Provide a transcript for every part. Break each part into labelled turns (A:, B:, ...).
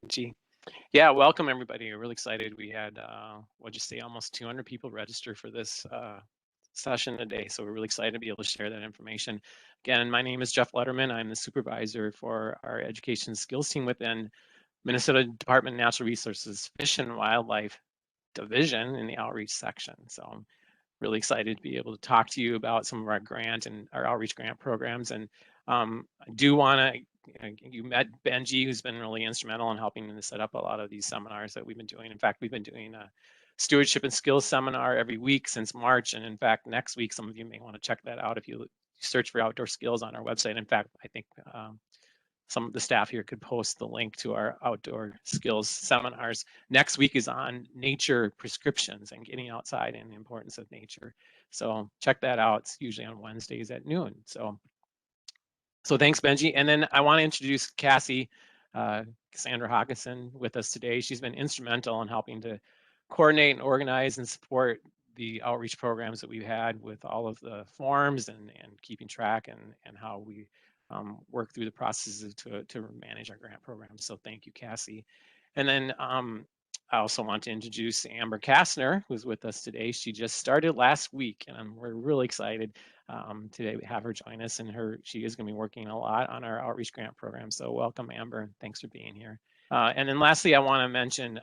A: Benji. Yeah, welcome everybody. We're really excited. We had, what'd you say, almost 200 people register for this session today. So we're really excited to be able to share that information. Again, my name is Jeff Letterman. I'm the supervisor for our education skills team within Minnesota Department of Natural Resources Fish and Wildlife Division in the outreach section. So I'm really excited to be able to talk to you about some of our grant and our outreach grant programs. And I do want to, you met Benji, who's been really instrumental in helping to set up a lot of these seminars that we've been doing. In fact, we've been doing a stewardship and skills seminar every week since March. And in fact, next week, some of you may want to check that out if you search for outdoor skills on our website. In fact, I think some of the staff here could post the link to our outdoor skills seminars. Next week is on nature prescriptions and getting outside and the importance of nature. So check that out. It's usually on Wednesdays at noon. So thanks, Benji. And then I want to introduce Cassie, Cassandra Hawkinson, with us today. She's been instrumental in helping to coordinate and organize and support the outreach programs that we've had with all of the forms and keeping track and how we work through the processes to manage our grant programs. So thank you, Cassie. And then I also want to introduce Amber Kastner, who's with us today. She just started last week, and we're really excited today we have her join us. And she is going to be working a lot on our outreach grant program. So welcome, Amber, and thanks for being here. And then lastly, I want to mention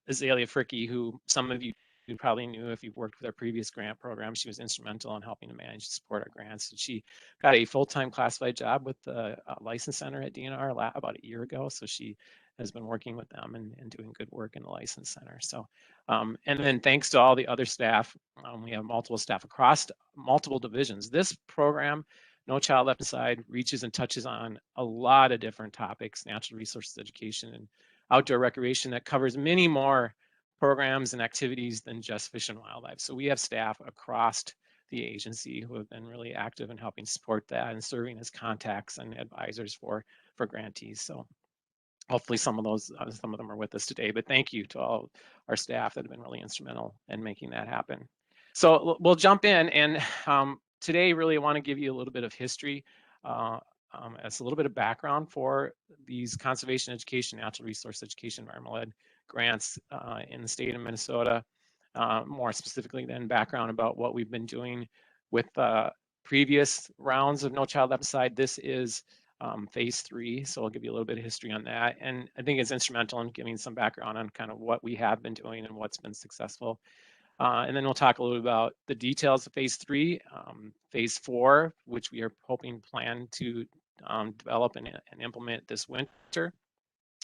A: Azalea Fricke, who some of you probably knew if you've worked with our previous grant program. She was instrumental in helping to manage and support our grants. And she got a full-time classified job with the License Center at DNR about a year ago. So she has been working with them and doing good work in the License Center. So, and then thanks to all the other staff, we have multiple staff across multiple divisions. This program, No Child Left Inside, reaches and touches on a lot of different topics, natural resources education and outdoor recreation, that covers many more programs and activities than just fish and wildlife. So we have staff across the agency who have been really active in helping support that and serving as contacts and advisors for grantees. So hopefully some of them are with us today, but thank you to all our staff that have been really instrumental in making that happen. So we'll jump in, and today really I want to give you a little bit of history as a little bit of background for these conservation education, natural resource education, environmental ed grants in the state of Minnesota. More specifically then background about what we've been doing with previous rounds of No Child Left Inside. This is phase 3, so I'll give you a little bit of history on that. And I think it's instrumental in giving some background on kind of what we have been doing and what's been successful. And then we'll talk a little bit about the details of phase 3, phase 4, which we are hoping plan to develop and implement this winter.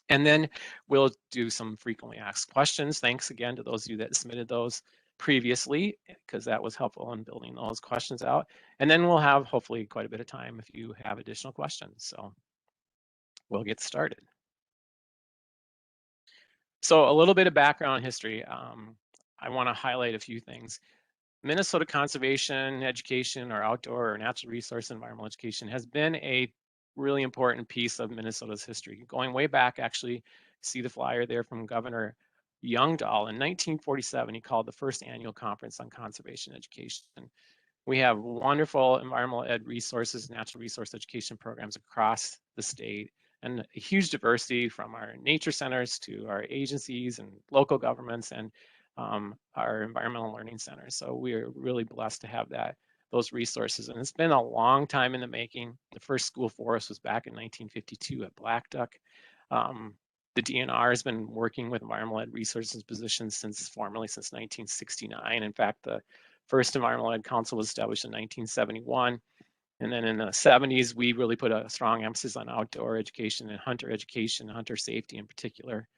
A: And then we'll do some frequently asked questions. Thanks again to those of you that submitted those previously, because that was helpful in building those questions out. And then we'll have hopefully quite a bit of time if you have additional questions. So we'll get started. So a little bit of background history. I want to highlight a few things. Minnesota conservation education, or outdoor or natural resource environmental education, has been a really important piece of Minnesota's history. Going way back, actually, see the flyer there from Governor Youngdahl. In 1947, he called the first annual conference on conservation education. We have wonderful environmental ed resources, natural resource education programs across the state, and a huge diversity from our nature centers to our agencies and local governments and our environmental learning centers. So we're really blessed to have those resources. And it's been a long time in the making. The first school forest was back in 1952 at Black Duck. The DNR has been working with environmental ed resources positions formally since 1969. In fact, the first environmental ed council was established in 1971. And then in the 70s, we really put a strong emphasis on outdoor education and hunter safety in particular.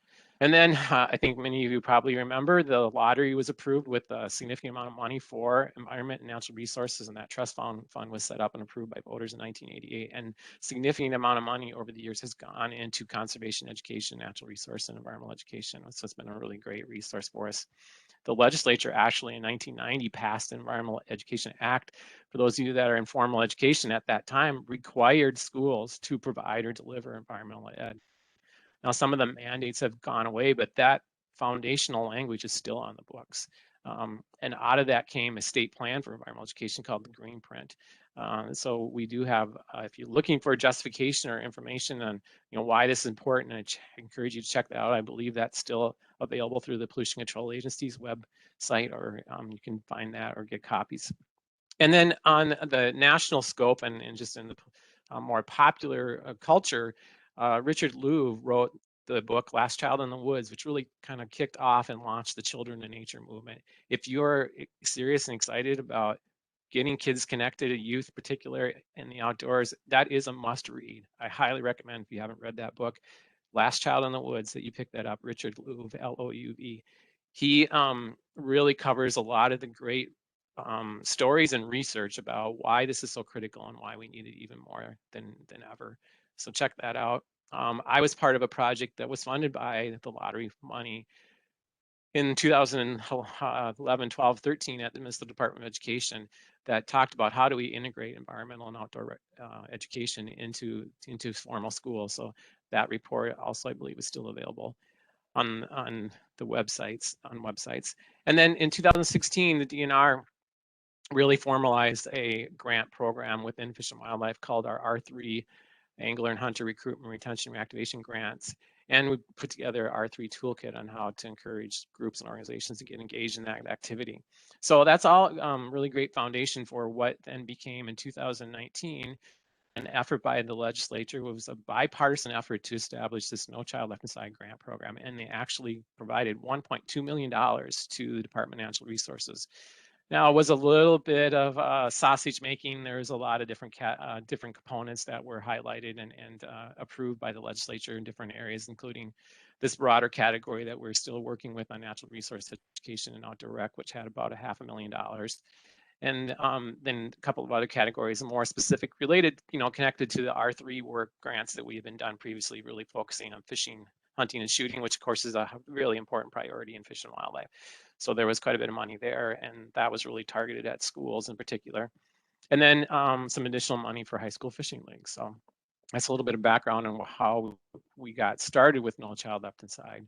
A: And then I think many of you probably remember the lottery was approved with a significant amount of money for environment and natural resources, and that trust fund was set up and approved by voters in 1988. And significant amount of money over the years has gone into conservation education, natural resource, and environmental education. So it's been a really great resource for us. The legislature actually in 1990 passed the Environmental Education Act. For those of you that are in formal education at that time, required schools to provide or deliver environmental ed. Now, some of the mandates have gone away, but that foundational language is still on the books. And out of that came a state plan for environmental education called the Green Print. So we do have, if you're looking for justification or information on, why this is important, I encourage you to check that out. I believe that's still available through the Pollution Control Agency's website, or you can find that or get copies. And then on the national scope and just in the more popular culture, Richard Louv wrote the book Last Child in the Woods, which really kind of kicked off and launched the Children in Nature movement. If you're serious and excited about getting kids connected, youth particularly in the outdoors, that is a must read. I highly recommend, if you haven't read that book, Last Child in the Woods, that you pick that up. Richard Louv, L-O-U-V. He really covers a lot of the great stories and research about why this is so critical and why we need it even more than ever. So check that out. I was part of a project that was funded by the lottery money in 2011, 12, 13 at the Minnesota Department of Education that talked about how do we integrate environmental and outdoor education into formal schools. So that report also, I believe, is still available on the websites, And then in 2016, the DNR really formalized a grant program within Fish and Wildlife called our R3 Angler and Hunter Recruitment, Retention, Reactivation Grants. And we put together our R3 toolkit on how to encourage groups and organizations to get engaged in that activity. So that's all really great foundation for what then became in 2019 an effort by the legislature. It was a bipartisan effort to establish this No Child Left Inside grant program, and they actually provided $1.2 million to the Department of Natural Resources. Now, it was a little bit of sausage making. There's a lot of different components that were highlighted and approved by the legislature in different areas, including this broader category that we're still working with on natural resource education and outdoor rec, which had about $500,000. And then a couple of other categories, more specific related, connected to the R3 work grants that we have been done previously, really focusing on fishing, hunting, and shooting, which of course is a really important priority in Fish and Wildlife. So there was quite a bit of money there, and that was really targeted at schools in particular. And then some additional money for high school fishing leagues. So that's a little bit of background on how we got started with No Child Left Inside.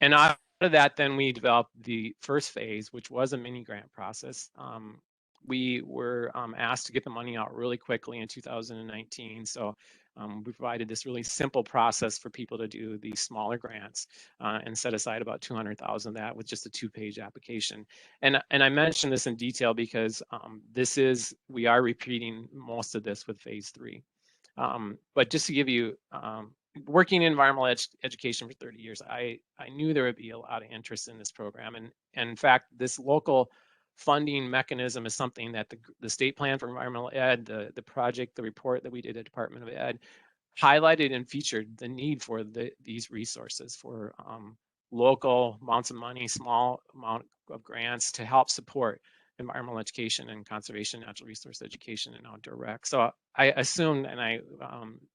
A: And out of that, then we developed the first phase, which was a mini grant process. We were asked to get the money out really quickly in 2019. So we provided this really simple process for people to do these smaller grants and set aside about 200,000 of that with just a 2-page application. And I mentioned this in detail because we are repeating most of this with phase 3. But just to give you, working in environmental education for 30 years, I knew there would be a lot of interest in this program. And in fact, this local funding mechanism is something that the state plan for environmental ed, the project, the report that we did at Department of Ed, highlighted and featured the need for these resources for local amounts of money, small amount of grants to help support environmental education and conservation, natural resource education, and outdoor rec. So I assumed and I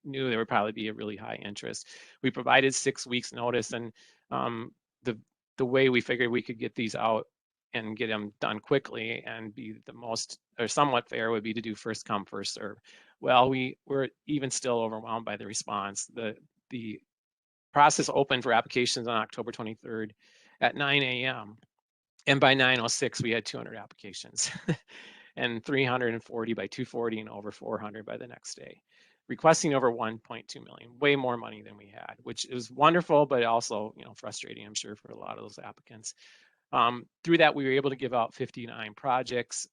A: knew there would probably be a really high interest. We provided 6 weeks notice, and the way we figured we could get these out and get them done quickly and be the most or somewhat fair would be to do first come, first serve. Well, we're even still overwhelmed by the response. The process opened for applications on October 23rd at 9 a.m. And by 9:06, we had 200 applications and 340 by 240 and over 400 by the next day, requesting over 1.2 million, way more money than we had, which is wonderful, but also, frustrating, I'm sure, for a lot of those applicants. Through that, we were able to give out 59 projects.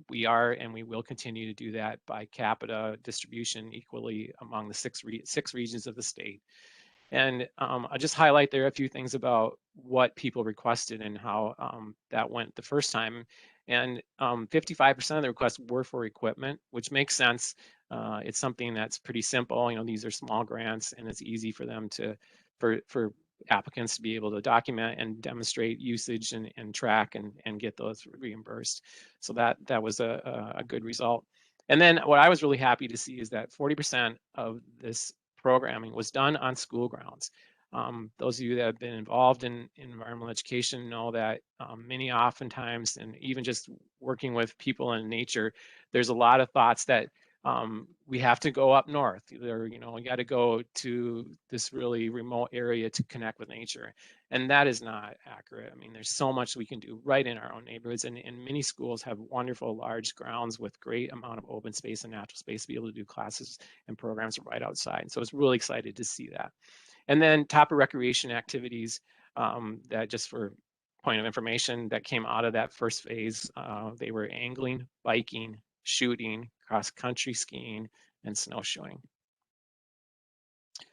A: We are and we will continue to do that by capita distribution equally among the six regions of the state. And I'll just highlight there a few things about what people requested and how that went the first time. And 55% of the requests were for equipment, which makes sense. It's something that's pretty simple. These are small grants, and it's easy for them for applicants to be able to document and demonstrate usage and track and get those reimbursed. So that was a good result. And then what I was really happy to see is that 40% of this programming was done on school grounds. Those of you that have been involved in environmental education know that many oftentimes, and even just working with people in nature, there's a lot of thoughts that We have to go up north. Either, you know, we got to go to this really remote area to connect with nature. And that is not accurate. I mean, there's so much we can do right in our own neighborhoods. And many schools have wonderful large grounds with great amount of open space and natural space to be able to do classes and programs right outside. So I was really excited to see that. And then top of recreation activities, that just for point of information, that came out of that first phase, they were angling, biking, shooting, cross-country skiing, and snowshoeing.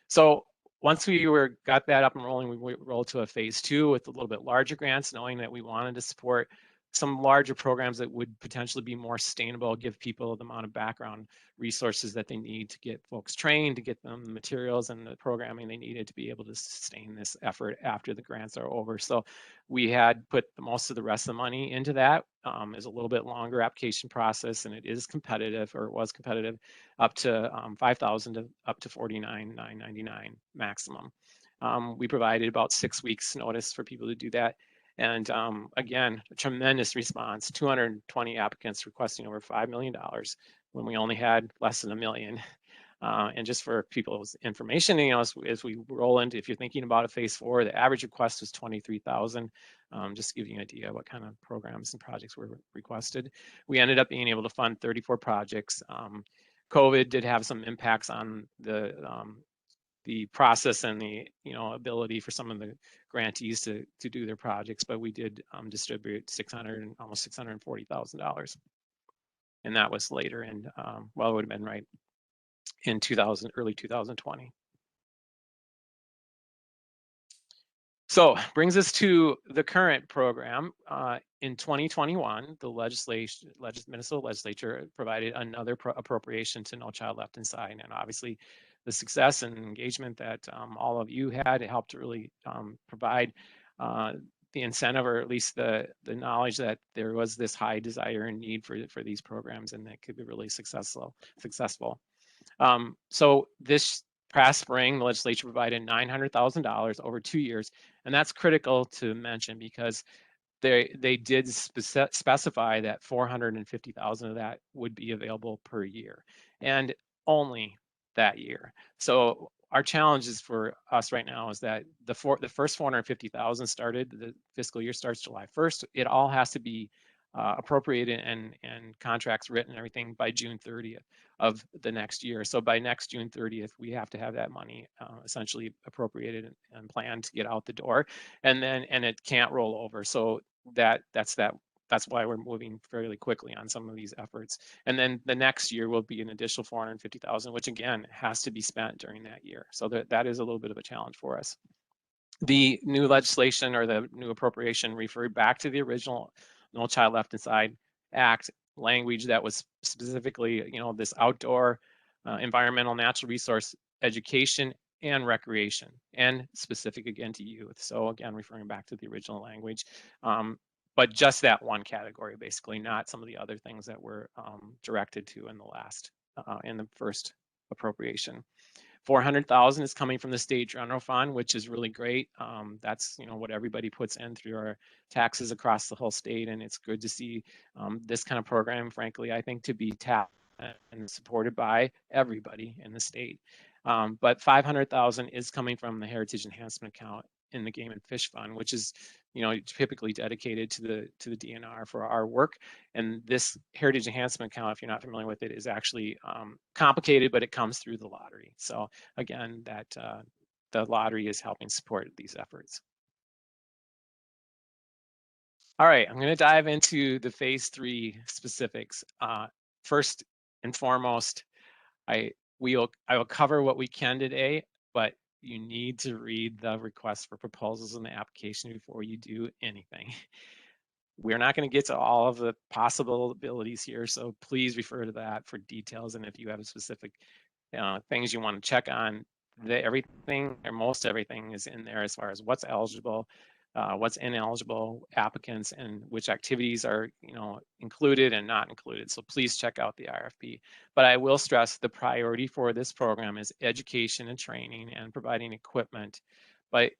A: So once we got that up and rolling, we rolled to a phase 2 with a little bit larger grants, knowing that we wanted to support some larger programs that would potentially be more sustainable, give people the amount of background resources that they need to get folks trained, to get them the materials and the programming they needed to be able to sustain this effort after the grants are over. So we had put most of the rest of the money into that. Is a little bit longer application process, and it is competitive, or it was competitive, up to 5,000 to up to 49,999 maximum. We provided about 6 weeks notice for people to do that. And again, a tremendous response, 220 applicants requesting over $5 million when we only had less than $1 million. And just for people's information, you know, as we roll into, if you're thinking about a phase 4, the average request was 23,000. Just to give you an idea what kind of programs and projects were requested. We ended up being able to fund 34 projects. COVID did have some impacts on the process and the, you know, ability for some of the grantees to do their projects, but we did distribute almost $640,000, and that was later in, well, it would have been right in early 2020. So brings us to the current program. In 2021, the Minnesota legislature provided another appropriation to No Child Left Inside, and obviously the success and engagement that all of you had, it helped to really provide the incentive, or at least the knowledge that there was this high desire and need for these programs, and that could be really successful. So this past spring, the legislature provided $900,000 over 2 years, and that's critical to mention because they did specify that 450,000 of that would be available per year, and only that year. So our challenge is for us right now is that the first 450,000 started, the fiscal year starts July 1st. It all has to be appropriated and contracts written and everything by June 30th of the next year. So by next June 30th, we have to have that money essentially appropriated and planned to get out the door, and it can't roll over. So that's why we're moving fairly quickly on some of these efforts. And then the next year will be an additional 450,000, which again has to be spent during that year. So that is a little bit of a challenge for us. The new legislation, or the new appropriation, referred back to the original No Child Left Inside Act language that was specifically, you know, this outdoor environmental natural resource education and recreation, and specific again to youth. So again, referring back to the original language, but just that one category, basically, not some of the other things that were directed to in the first appropriation. 400,000 is coming from the state general fund, which is really great. That's, you know, what everybody puts in through our taxes across the whole state, and it's good to see this kind of program, frankly, I think, to be tapped and supported by everybody in the state. But 500,000 is coming from the Heritage Enhancement Account in the Game and Fish Fund, which is, you know, typically dedicated to the DNR for our work. And this Heritage Enhancement Account, if you're not familiar with it, is actually complicated, but it comes through the lottery. So again, that the lottery is helping support these efforts. All right, I'm going to dive into the phase 3 specifics. First and foremost, I will cover what we can today, but you need to read the request for proposals in the application before you do anything. We're not going to get to all of the possibilities here, so please refer to that for details. And if you have specific things you want to check on, everything, or most everything, is in there as far as what's eligible, what's ineligible applicants, and which activities are, you know, included and not included. So please check out the RFP. But I will stress the priority for this program is education and training and providing equipment, but it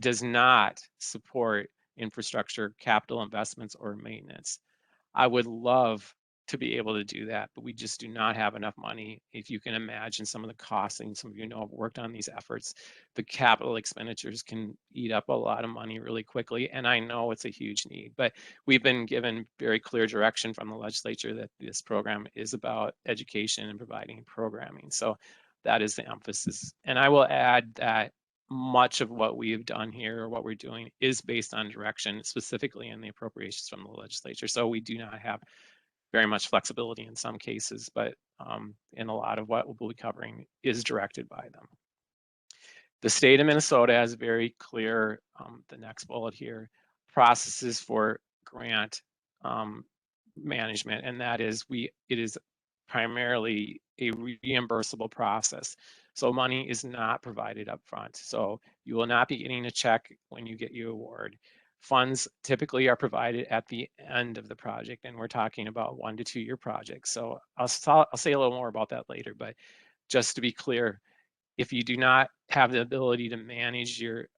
A: does not support infrastructure, capital investments, or maintenance. I would love to be able to do that, but we just do not have enough money. If you can imagine some of the costs, and some of you know have worked on these efforts, the capital expenditures can eat up a lot of money really quickly, and I know it's a huge need, but we've been given very clear direction from the legislature that this program is about education and providing programming. So that is the emphasis. And I will add that much of what we've done here, or what we're doing, is based on direction, specifically in the appropriations from the legislature. So we do not have very much flexibility in some cases, but in a lot of what we'll be covering is directed by them. The state of Minnesota has very clear, the next bullet here, processes for grant management, and that is it is primarily a reimbursable process. So money is not provided up front. So you will not be getting a check when you get your award. Funds typically are provided at the end of the project, and we're talking about 1 to 2 year projects. So I'll say a little more about that later, but just to be clear, if you do not have the ability to manage your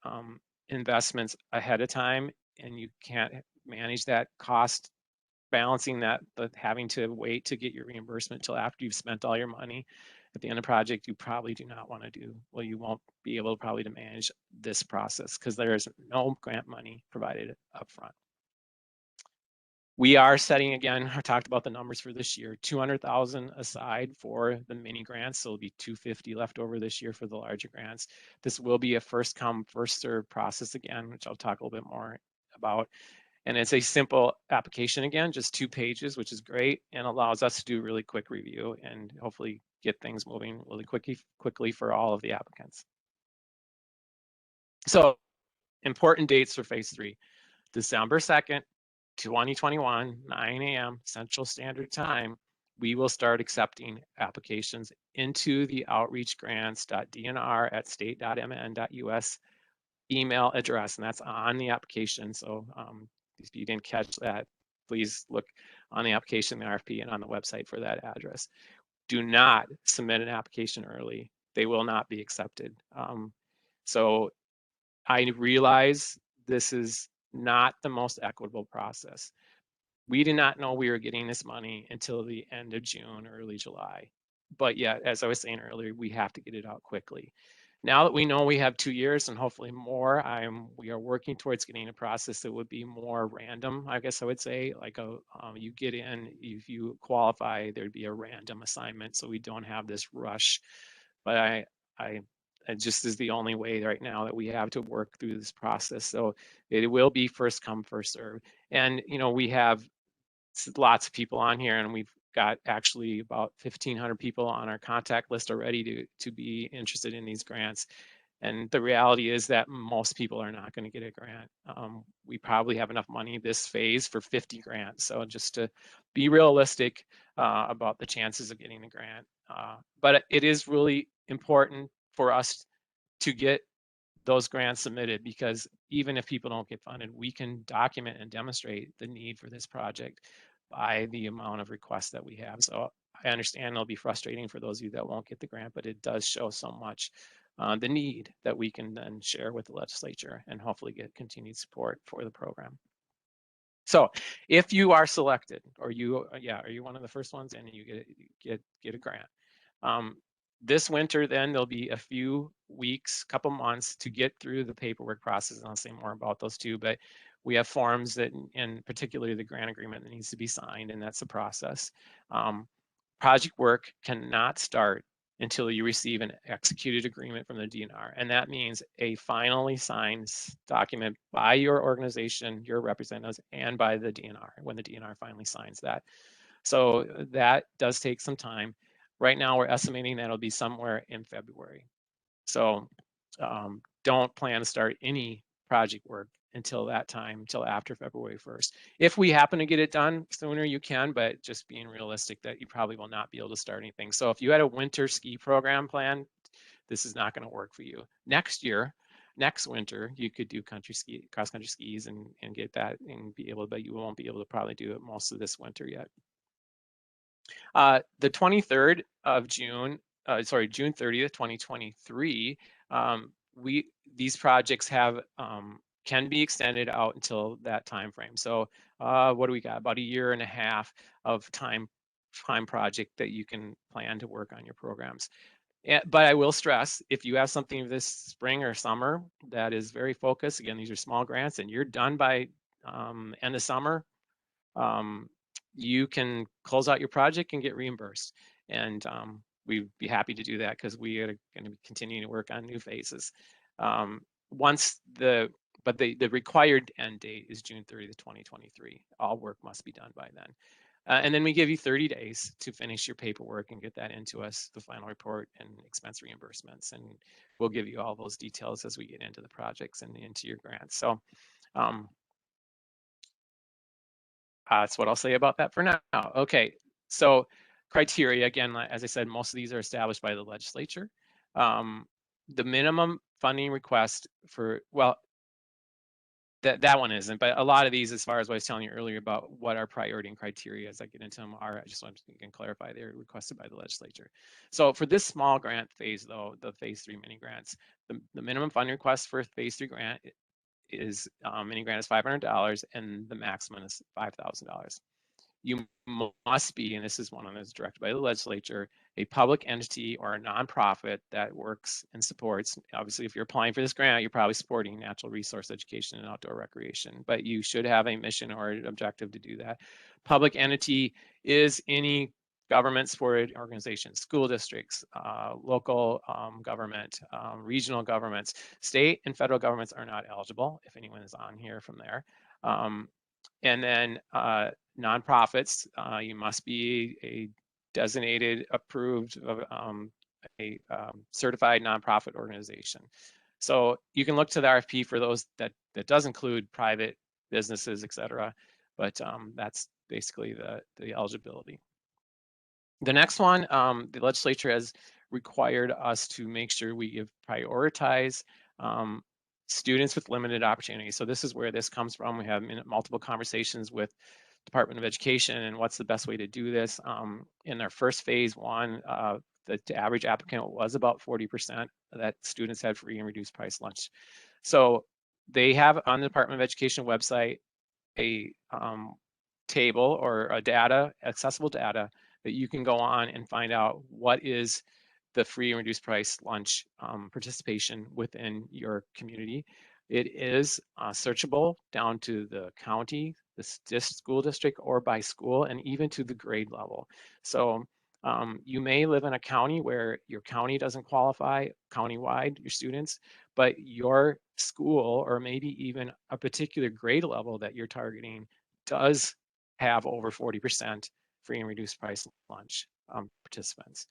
A: investments ahead of time, and you can't manage that cost, balancing that, but having to wait to get your reimbursement till after you've spent all your money at the end of the project, you probably do not want to do. Well, you won't be able probably to manage this process because there is no grant money provided up front. We are setting, again, I talked about the numbers for this year, 200,000 aside for the mini grants. So it'll be 250 left over this year for the larger grants. This will be a first come, first serve process again, which I'll talk a little bit more about. And it's a simple application again, just 2 pages, which is great, and allows us to do really quick review and hopefully get things moving really quickly for all of the applicants. So important dates for phase 3, December 2nd, 2021, 9 a.m. Central Standard Time, we will start accepting applications into the outreachgrants.dnr@state.mn.us email address, and that's on the application. So if you didn't catch that, please look on the application, the RFP, and on the website for that address. Do not submit an application early. They will not be accepted. So I realize this is not the most equitable process. We did not know we were getting this money until the end of June, early July. But yet, as I was saying earlier, we have to get it out quickly. Now that we know we have 2 years and hopefully more, we are working towards getting a process that would be more random, I guess I would say, like you get in, if you qualify, there'd be a random assignment, so we don't have this rush. But it just is the only way right now that we have to work through this process. So it will be first come, first serve. And we have lots of people on here, and we've got actually about 1,500 people on our contact list already to be interested in these grants. And the reality is that most people are not going to get a grant. We probably have enough money this phase for 50 grants. So just to be realistic about the chances of getting a grant. But it is really important for us to get those grants submitted, because even if people don't get funded, we can document and demonstrate the need for this project by the amount of requests that we have. So I understand it'll be frustrating for those of you that won't get the grant, but it does show so much the need that we can then share with the legislature and hopefully get continued support for the program. So if you are selected, or are you one of the first ones and you get a grant, this winter, then there'll be a few weeks, couple months to get through the paperwork process, and I'll say more about those too, but we have forms that, and particularly the grant agreement, that needs to be signed, and that's the process. Project work cannot start until you receive an executed agreement from the DNR, and that means a finally signed document by your organization, your representatives, and by the DNR, when the DNR finally signs that. So that does take some time. Right now, we're estimating that it'll be somewhere in February. So don't plan to start any project work until that time, until after February 1st. If we happen to get it done sooner, you can, but just being realistic that you probably will not be able to start anything. So if you had a winter ski program planned, this is not going to work for you. Next winter, you could do cross country skis and get that and be able, but you won't be able to probably do it most of this winter yet. The 23rd of June, June 30th, 2023, these projects can be extended out until that time frame. So what do we got? About 1.5 years of time time project that you can plan to work on your programs. But I will stress, if you have something this spring or summer that is very focused, again, these are small grants, and you're done by end of summer, you can close out your project and get reimbursed. And we'd be happy to do that because we are going to be continuing to work on new phases. Once the required end date is June 30th, 2023. All work must be done by then. And then we give you 30 days to finish your paperwork and get that into us, the final report and expense reimbursements. And we'll give you all those details as we get into the projects and into your grants. So that's what I'll say about that for now. Okay, so criteria, again, as I said, most of these are established by the legislature. The minimum funding request for, well, that one isn't, but a lot of these, as far as what I was telling you earlier about what our priority and criteria as I get into them are, I just want to clarify, they're requested by the legislature. So for this small grant phase though, the phase 3 mini grants, the minimum funding request for phase 3 grant is mini grant is $500 and the maximum is $5,000. You must be, and this is one that's directed by the legislature, a public entity or a nonprofit that works and supports. Obviously, if you're applying for this grant, you're probably supporting natural resource education and outdoor recreation, but you should have a mission or an objective to do that. Public entity is any government supported organizations, school districts, local government, regional governments. State and federal governments are not eligible if anyone is on here from there. And then nonprofits, you must be a designated, approved, certified nonprofit organization. So you can look to the RFP for those that does include private businesses, et cetera, but that's basically the eligibility. The next one, the legislature has required us to make sure we prioritize students with limited opportunities. So this is where this comes from. We have multiple conversations with Department of Education and what's the best way to do this. In our first phase one, the average applicant was about 40% that students had free and reduced price lunch. So they have on the Department of Education website a table or a data, accessible data, that you can go on and find out what is the free and reduced price lunch participation within your community. It is searchable down to the county, the school district, or by school, and even to the grade level. So you may live in a county where your county doesn't qualify countywide, your students, but your school, or maybe even a particular grade level that you're targeting, does have over 40% free and reduced price lunch participants.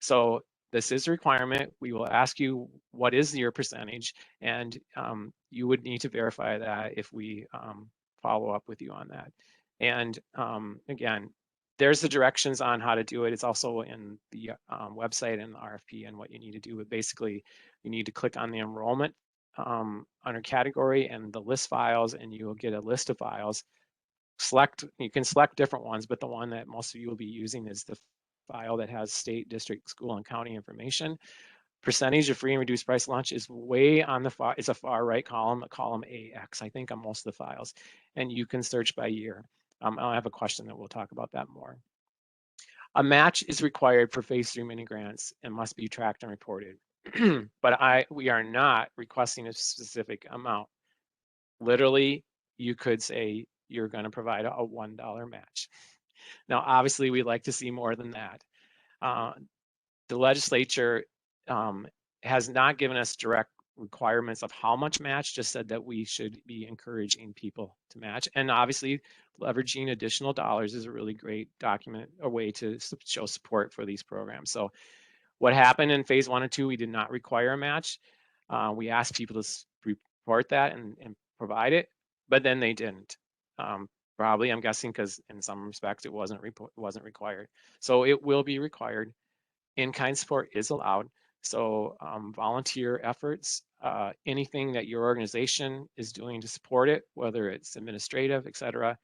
A: So this is a requirement. We will ask you what is your percentage, and you would need to verify that if we follow up with you on that. And again, there's the directions on how to do it. It's also in the website and the RFP and what you need to do. But basically, you need to click on the enrollment under category and the list files, and you will get a list of files. You can select different ones, but the one that most of you will be using is the file that has state, district, school, and county information. Percentage of free and reduced price lunch is way on the far, it's a far right column, column AX, I think, on most of the files. And you can search by year. I'll have a question that we'll talk about that more. A match is required for phase 3 mini grants and must be tracked and reported. But we are not requesting a specific amount. Literally, you could say you're going to provide a $1 match. Now, obviously, we'd like to see more than that. The legislature has not given us direct requirements of how much match, just said that we should be encouraging people to match. And obviously, leveraging additional dollars is a really great document, a way to show support for these programs. So what happened in phase 1 and 2, we did not require a match. We asked people to report that and provide it, but then they didn't. Probably, I'm guessing, because in some respects it wasn't required. So it will be required. In-kind support is allowed. So volunteer efforts, anything that your organization is doing to support it, whether it's administrative, et cetera,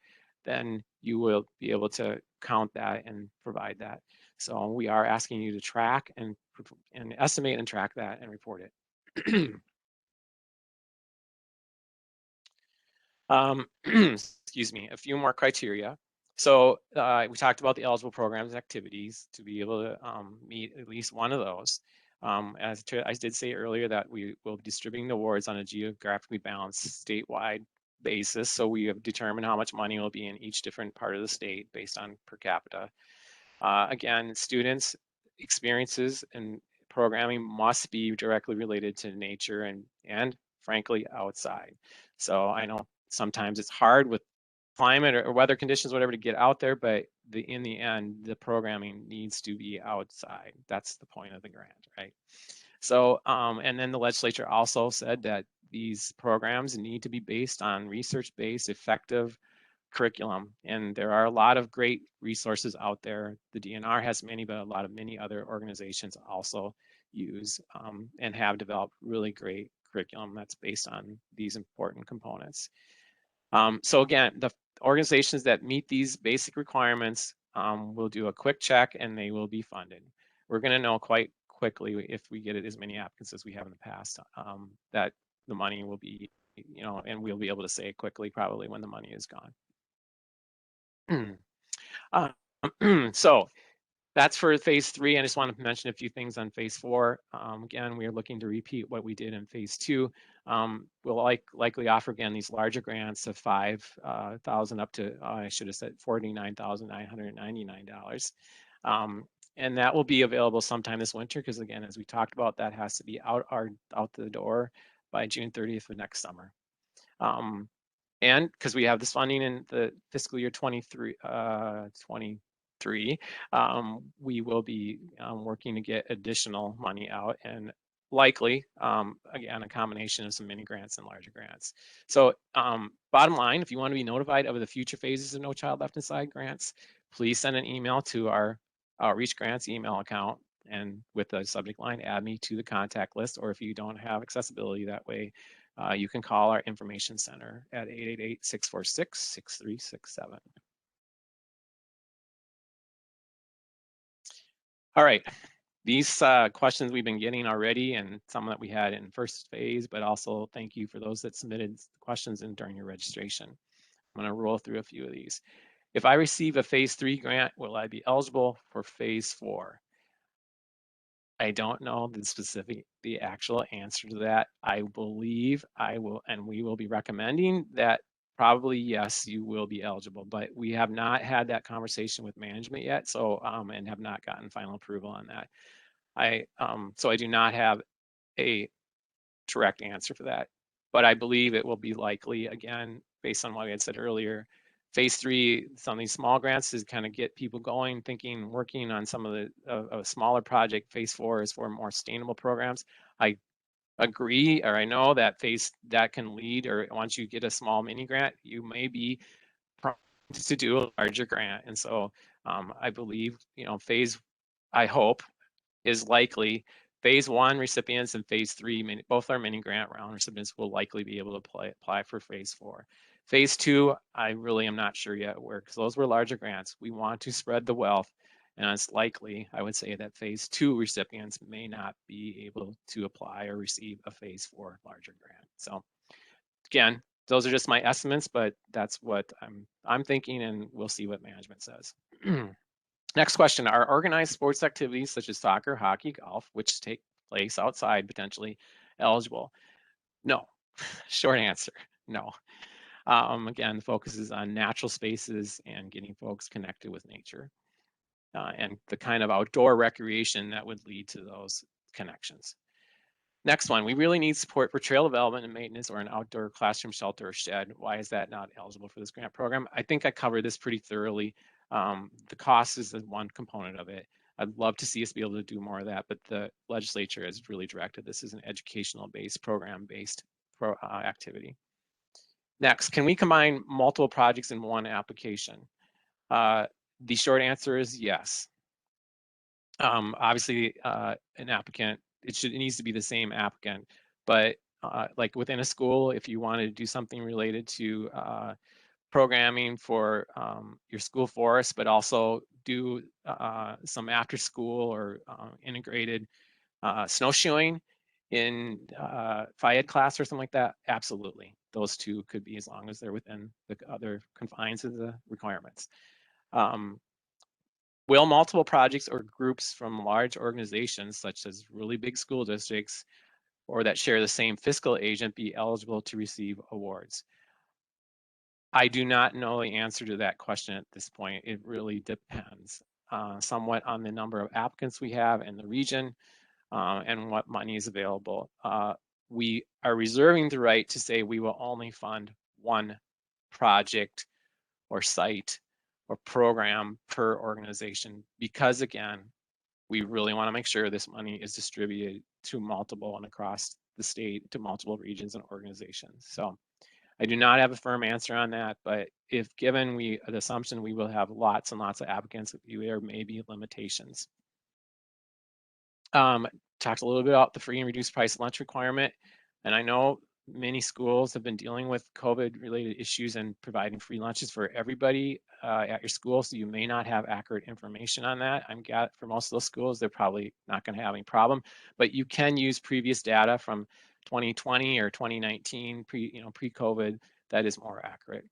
A: then you will be able to count that and provide that. So we are asking you to track and estimate and track that and report it. Excuse me, a few more criteria. So we talked about the eligible programs and activities to be able to meet at least one of those. As I did say earlier, that we will be distributing the awards on a geographically balanced statewide basis. So we have determined how much money will be in each different part of the state based on per capita. Again, students' experiences and programming must be directly related to nature and frankly outside. So I know sometimes it's hard with climate or weather conditions, whatever, to get out there, but in the end, the programming needs to be outside. That's the point of the grant, right? So, and then the legislature also said that these programs need to be based on research-based, effective curriculum. And there are a lot of great resources out there. The DNR has many, but a lot of many other organizations also use and have developed really great curriculum that's based on these important components. So again, the organizations that meet these basic requirements will do a quick check and they will be funded. We're going to know quite quickly if we get as many applicants as we have in the past that the money will be, and we'll be able to say quickly probably when the money is gone. So that's for phase 3. I just want to mention a few things on phase 4. Again, we are looking to repeat what we did in phase 2. We'll likely offer again these larger grants of $5,000 up to, I should have said $49,999. And that will be available sometime this winter because again, as we talked about, that has to be out the door by June 30th of next summer. And because we have this funding in the fiscal year 23, we will be working to get additional money out and likely, again, a combination of some mini grants and larger grants. So bottom line, if you want to be notified of the future phases of No Child Left Inside grants, please send an email to our Outreach Grants email account and with the subject line, add me to the contact list, or if you don't have accessibility that way, you can call our information center at 888-646-6367. All right, these questions we've been getting already and some that we had in first phase, but also thank you for those that submitted questions during your registration. I'm gonna roll through a few of these. If I receive a phase 3 grant, will I be eligible for phase 4? I don't know the actual answer to that. I believe I will, and we will be recommending that probably yes, you will be eligible, but we have not had that conversation with management yet. So, and have not gotten final approval on that. So I do not have a direct answer for that, but I believe it will be likely, again, based on what I had said earlier. Phase 3, some of these small grants is kind of get people going, thinking, working on some of the a smaller project. Phase 4 is for more sustainable programs. I agree, or I know that that can lead, or once you get a small mini grant, you may be prompted to do a larger grant. And so I believe, phase, I hope, is likely. Phase 1 recipients and phase 3, both our mini grant round recipients will likely be able to apply for phase 4. Phase 2, I really am not sure yet where, because those were larger grants. We want to spread the wealth, and it's likely, I would say, that phase 2 recipients may not be able to apply or receive a phase 4 larger grant. So again, those are just my estimates, but that's what I'm thinking, and we'll see what management says. Next question, are organized sports activities such as soccer, hockey, golf, which take place outside, potentially eligible? No, short answer, no. Again, the focus is on natural spaces and getting folks connected with nature and the kind of outdoor recreation that would lead to those connections. Next one, we really need support for trail development and maintenance or an outdoor classroom shelter or shed. Why is that not eligible for this grant program? I think I covered this pretty thoroughly. The cost is one component of it. I'd love to see us be able to do more of that, but the legislature has really directed this as an educational-based, program-based activity. Next, can we combine multiple projects in one application? The short answer is yes. Obviously, an applicant, it needs to be the same applicant, but like within a school, if you wanted to do something related to programming for your school forest, but also do some after school or integrated snowshoeing in Phi-Ed class or something like that, absolutely. Those two could be, as long as they're within the other confines of the requirements. Will multiple projects or groups from large organizations, such as really big school districts, or that share the same fiscal agent, be eligible to receive awards? I do not know the answer to that question at this point. It really depends somewhat on the number of applicants we have in the region and what money is available. We are reserving the right to say we will only fund one project or site or program per organization, because again, we really want to make sure this money is distributed to multiple and across the state to multiple regions and organizations. So I do not have a firm answer on that, but if given the assumption we will have lots and lots of applicants, there may be limitations. Talked a little bit about the free and reduced price lunch requirement, and I know many schools have been dealing with COVID related issues and providing free lunches for everybody at your school, so you may not have accurate information on that. I'm for most of those schools, they're probably not going to have any problem, but you can use previous data from 2020 or 2019 pre-COVID that is more accurate.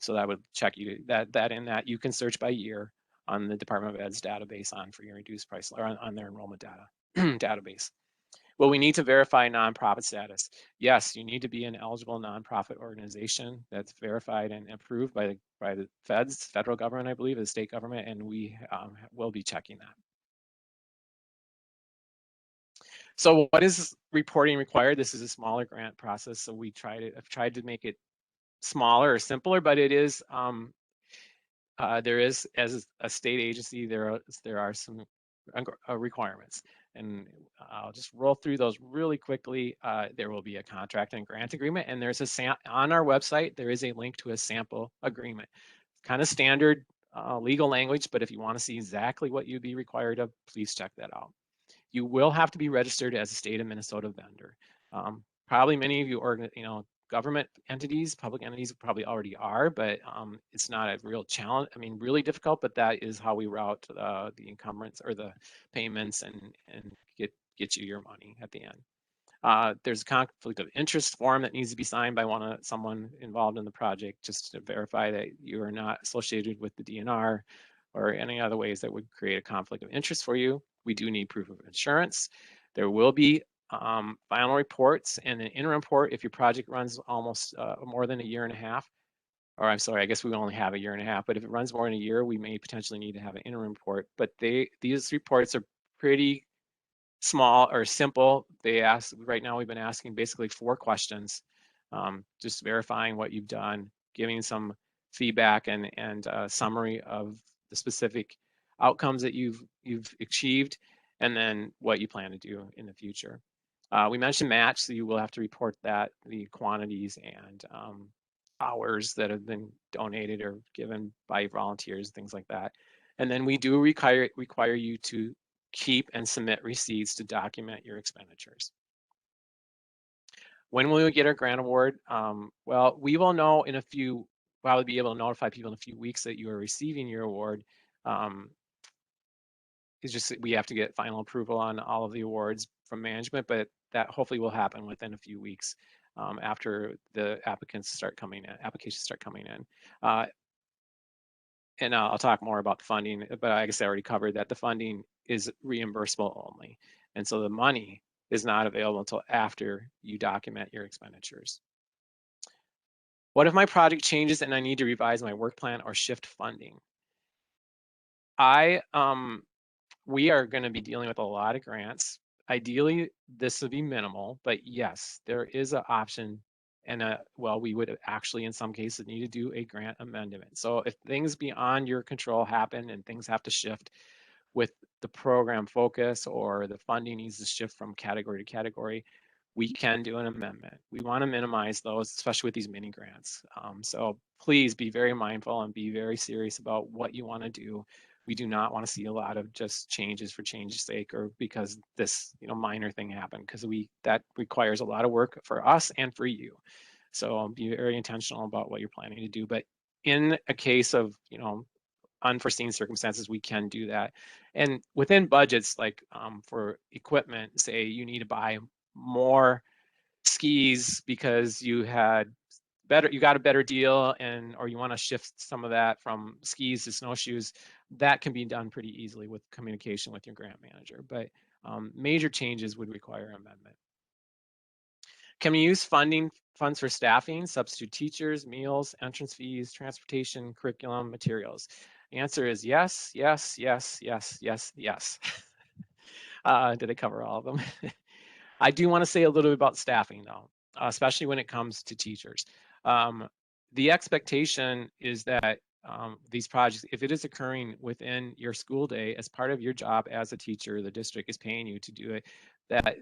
A: So that would check you that you can search by year on the Department of Ed's database on free and reduced price, or on their enrollment data database. Will we need to verify nonprofit status? Yes, you need to be an eligible nonprofit organization that's verified and approved by the federal government, I believe, the state government, and we will be checking that. So what is reporting required? This is a smaller grant process, so I've tried to make it smaller or simpler, but it is there is, as a state agency, there are some requirements, and I'll just roll through those really quickly. There will be a contract and grant agreement, and there's on our website there is a link to a sample agreement. Kind of standard legal language, but if you want to see exactly what you'd be required of, please check that out. You will have to be registered as a state of Minnesota vendor. Probably many of you government entities, public entities probably already are, but it's not a real challenge. I mean, really difficult, but that is how we route the encumbrance or the payments and get you your money at the end. There's a conflict of interest form that needs to be signed by someone involved in the project, just to verify that you are not associated with the DNR or any other ways that would create a conflict of interest for you. We do need proof of insurance. There will be final reports and an interim report if your project runs almost more than a year and a half. Or I'm sorry, I guess we only have a year and a half, but if it runs more than a year, we may potentially need to have an interim report. But these reports are pretty small or simple. Right now we've been asking basically 4 questions, just verifying what you've done, giving some feedback and a summary of the specific outcomes that you've achieved, and then what you plan to do in the future. We mentioned match, so you will have to report that, the quantities and hours that have been donated or given by volunteers, things like that. And then we do require you to keep and submit receipts to document your expenditures. When will we get our grant award? Well, we will know in a few, probably be able to notify people in a few weeks that you are receiving your award. It's just we have to get final approval on all of the awards from management, but that hopefully will happen within a few weeks after the applications start coming in. And I'll talk more about the funding, but I guess I already covered that the funding is reimbursable only. And so the money is not available until after you document your expenditures. What if my project changes and I need to revise my work plan or shift funding? We are going to be dealing with a lot of grants. Ideally, this would be minimal, but yes, there is an option. And well, we would actually, in some cases, need to do a grant amendment. So if things beyond your control happen and things have to shift with the program focus, or the funding needs to shift from category to category, we can do an amendment. We want to minimize those, especially with these mini grants. So please be very mindful and be very serious about what you want to do. We do not want to see a lot of just changes for change's sake, or because this minor thing happened, because that requires a lot of work for us and for you. So be very intentional about what you're planning to do. But in a case of unforeseen circumstances, we can do that. And within budgets, like for equipment, say you need to buy more skis because you had you got a better deal, or you want to shift some of that from skis to snowshoes, that can be done pretty easily with communication with your grant manager. But major changes would require amendment. Can we use funds for staffing, substitute teachers, meals, entrance fees, transportation, curriculum, materials? The answer is yes, yes, yes, yes, yes, yes. Did I cover all of them? I do want to say a little bit about staffing though, especially when it comes to teachers. The expectation is that these projects, if it is occurring within your school day as part of your job as a teacher, the district is paying you to do it, that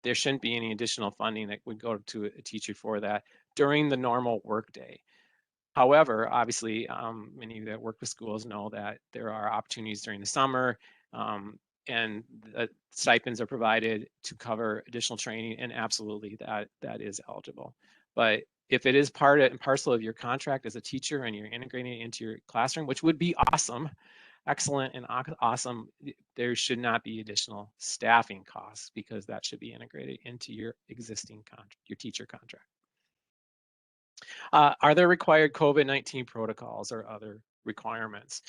A: there shouldn't be any additional funding that would go to a teacher for that during the normal workday. However, obviously, many of you that work with schools know that there are opportunities during the summer, and the stipends are provided to cover additional training, and absolutely that is eligible. But if it is part and parcel of your contract as a teacher and you're integrating it into your classroom, which would be awesome, excellent and awesome, there should not be additional staffing costs because that should be integrated into your existing contract, your teacher contract. Are there required COVID-19 protocols or other requirements?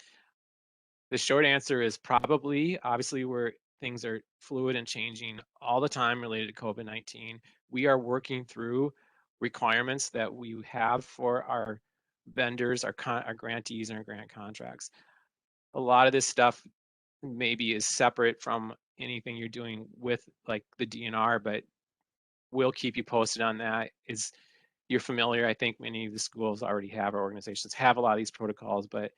A: The short answer is probably. Obviously, where things are fluid and changing all the time related to COVID-19. We are working through requirements that we have for our vendors, our grantees, and our grant contracts. A lot of this stuff maybe is separate from anything you're doing with like the DNR, but we'll keep you posted on that. You're familiar, I think many of the schools already have, or organizations have a lot of these protocols, but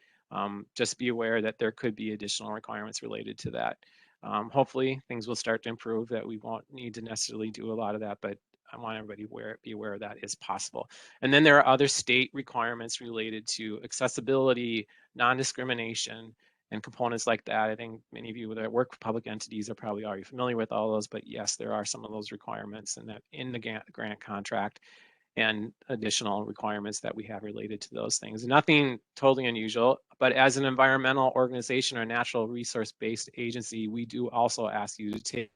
A: just be aware that there could be additional requirements related to that. Hopefully things will start to improve, that we won't need to necessarily do a lot of that, but I want everybody to be aware that is possible. And then there are other state requirements related to accessibility, non-discrimination, and components like that. I think many of you that work with public entities are probably already familiar with all those, but yes, there are some of those requirements in the grant contract, and additional requirements that we have related to those things. Nothing totally unusual, but as an environmental organization or natural resource-based agency, we do also ask you to take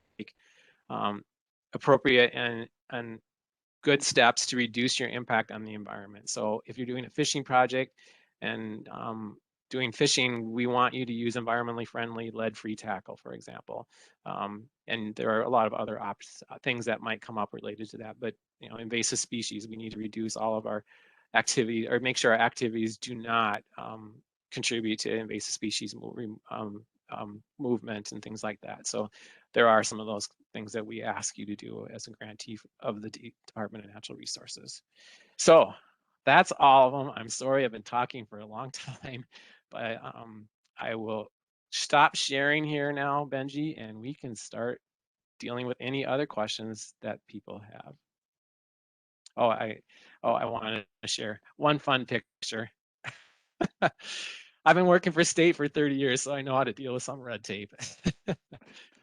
A: appropriate and good steps to reduce your impact on the environment. So if you're doing a fishing project and doing fishing, we want you to use environmentally friendly lead-free tackle, for example. And there are a lot of other things that might come up related to that, but invasive species, we need to reduce all of our activity, or make sure our activities do not contribute to invasive species movement and things like that. So there are some of those things that we ask you to do as a grantee of the Department of Natural Resources. So that's all of them. I'm sorry, I've been talking for a long time, but I will stop sharing here now, Benji, and we can start dealing with any other questions that people have. Oh, I wanted to share one fun picture. I've been working for state for 30 years, so I know how to deal with some red tape.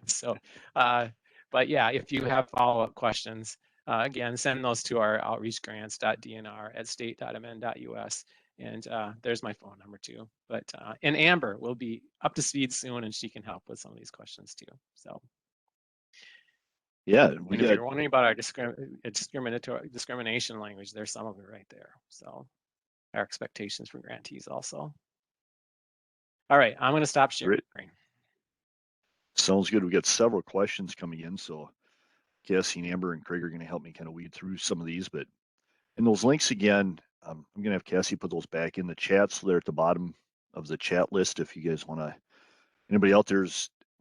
A: So, but yeah, if you have follow-up questions, again, send those to our outreachgrants.dnr@state.mn.us. And there's my phone number too. But and Amber will be up to speed soon, and she can help with some of these questions too. So
B: yeah,
A: if you're wondering about our discrimination language, there's some of it right there. So our expectations for grantees also. All right, I'm going to stop sharing.
B: Great. Sounds good. We got several questions coming in, so Cassie and Amber and Craig are going to help me kind of weed through some of these. But in those links again, I'm going to have Cassie put those back in the chat, so they're at the bottom of the chat list. If you guys want to, anybody out there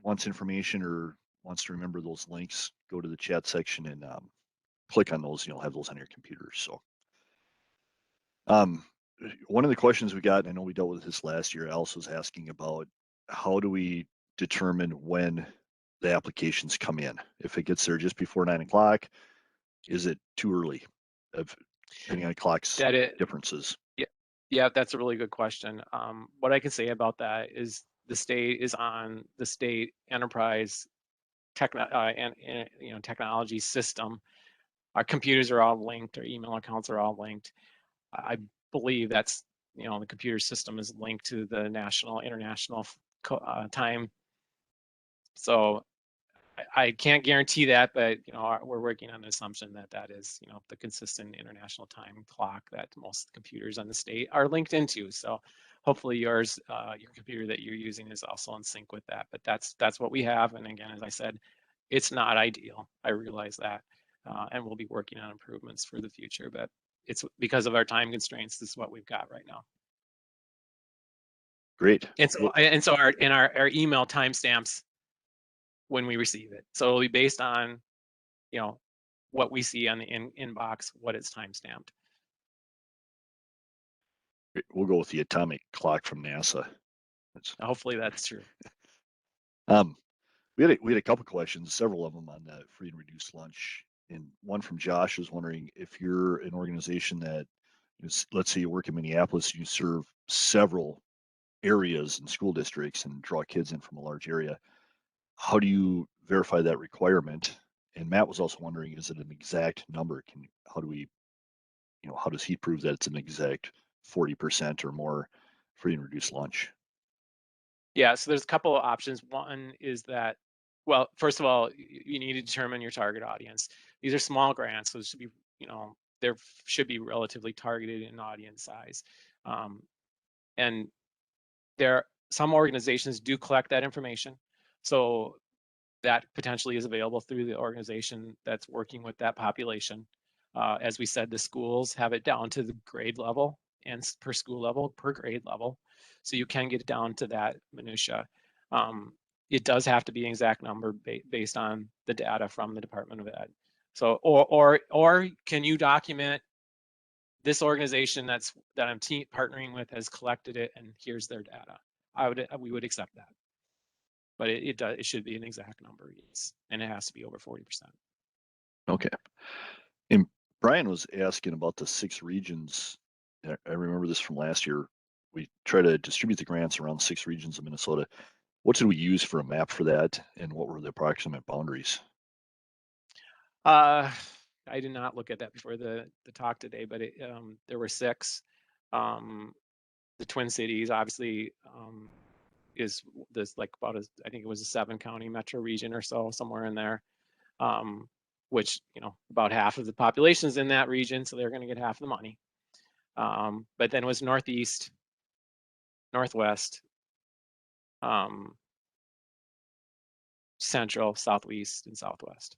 B: wants information or wants to remember those links, go to the chat section and click on those, and you'll have those on your computer. So one of the questions we got, and I know we dealt with this last year, Alice was asking about how do we determine when the applications come in? If it gets there just before 9 o'clock, is it too early, depending on clock's differences?
A: Yeah, that's a really good question. What I can say about that is the state is on the state enterprise technology system. Our computers are all linked, our email accounts are all linked. I believe that's, the computer system is linked to the national, international time. So I can't guarantee that, but we're working on the assumption that that is the consistent international time clock that most computers on the state are linked into. So hopefully your computer that you're using is also in sync with that. But that's what we have. And again, as I said, it's not ideal. I realize that, and we'll be working on improvements for the future. But it's because of our time constraints. This is what we've got right now.
B: Great.
A: And so our email timestamps when we receive it. So it'll be based on, what we see on the inbox, what it's timestamped.
B: We'll go with the atomic clock from NASA.
A: Hopefully that's true.
B: We had a couple questions, several of them on the free and reduced lunch. And one from Josh was wondering if you're an organization that, let's say you work in Minneapolis, you serve several areas and school districts and draw kids in from a large area. How do you verify that requirement? And Matt was also wondering, is it an exact number? How does he prove that it's an exact 40% or more free and reduced lunch?
A: Yeah, so there's a couple of options. One is that, well, first of all, you need to determine your target audience. These are small grants, so it should be, there should be relatively targeted in audience size. And some organizations do collect that information. So that potentially is available through the organization that's working with that population. As we said, the schools have it down to the grade level and per school level, per grade level. So you can get it down to that minutia. It does have to be an exact number based on the data from the Department of Ed. So, or can you document this organization that I'm partnering with has collected it and here's their data? We would accept that. But it should be an exact number, yes, and it has to be over 40%.
B: Okay. And Brian was asking about the 6 regions. I remember this from last year. We try to distribute the grants around 6 regions of Minnesota. What did we use for a map for that, and what were the approximate boundaries?
A: I did not look at that before the talk today, but there were 6. The Twin Cities, obviously, is this like about I think it was a 7-county metro region or so, somewhere in there, which about half of the population is in that region, so they're going to get half the money. But then it was Northeast, Northwest, Central, Southeast, and Southwest.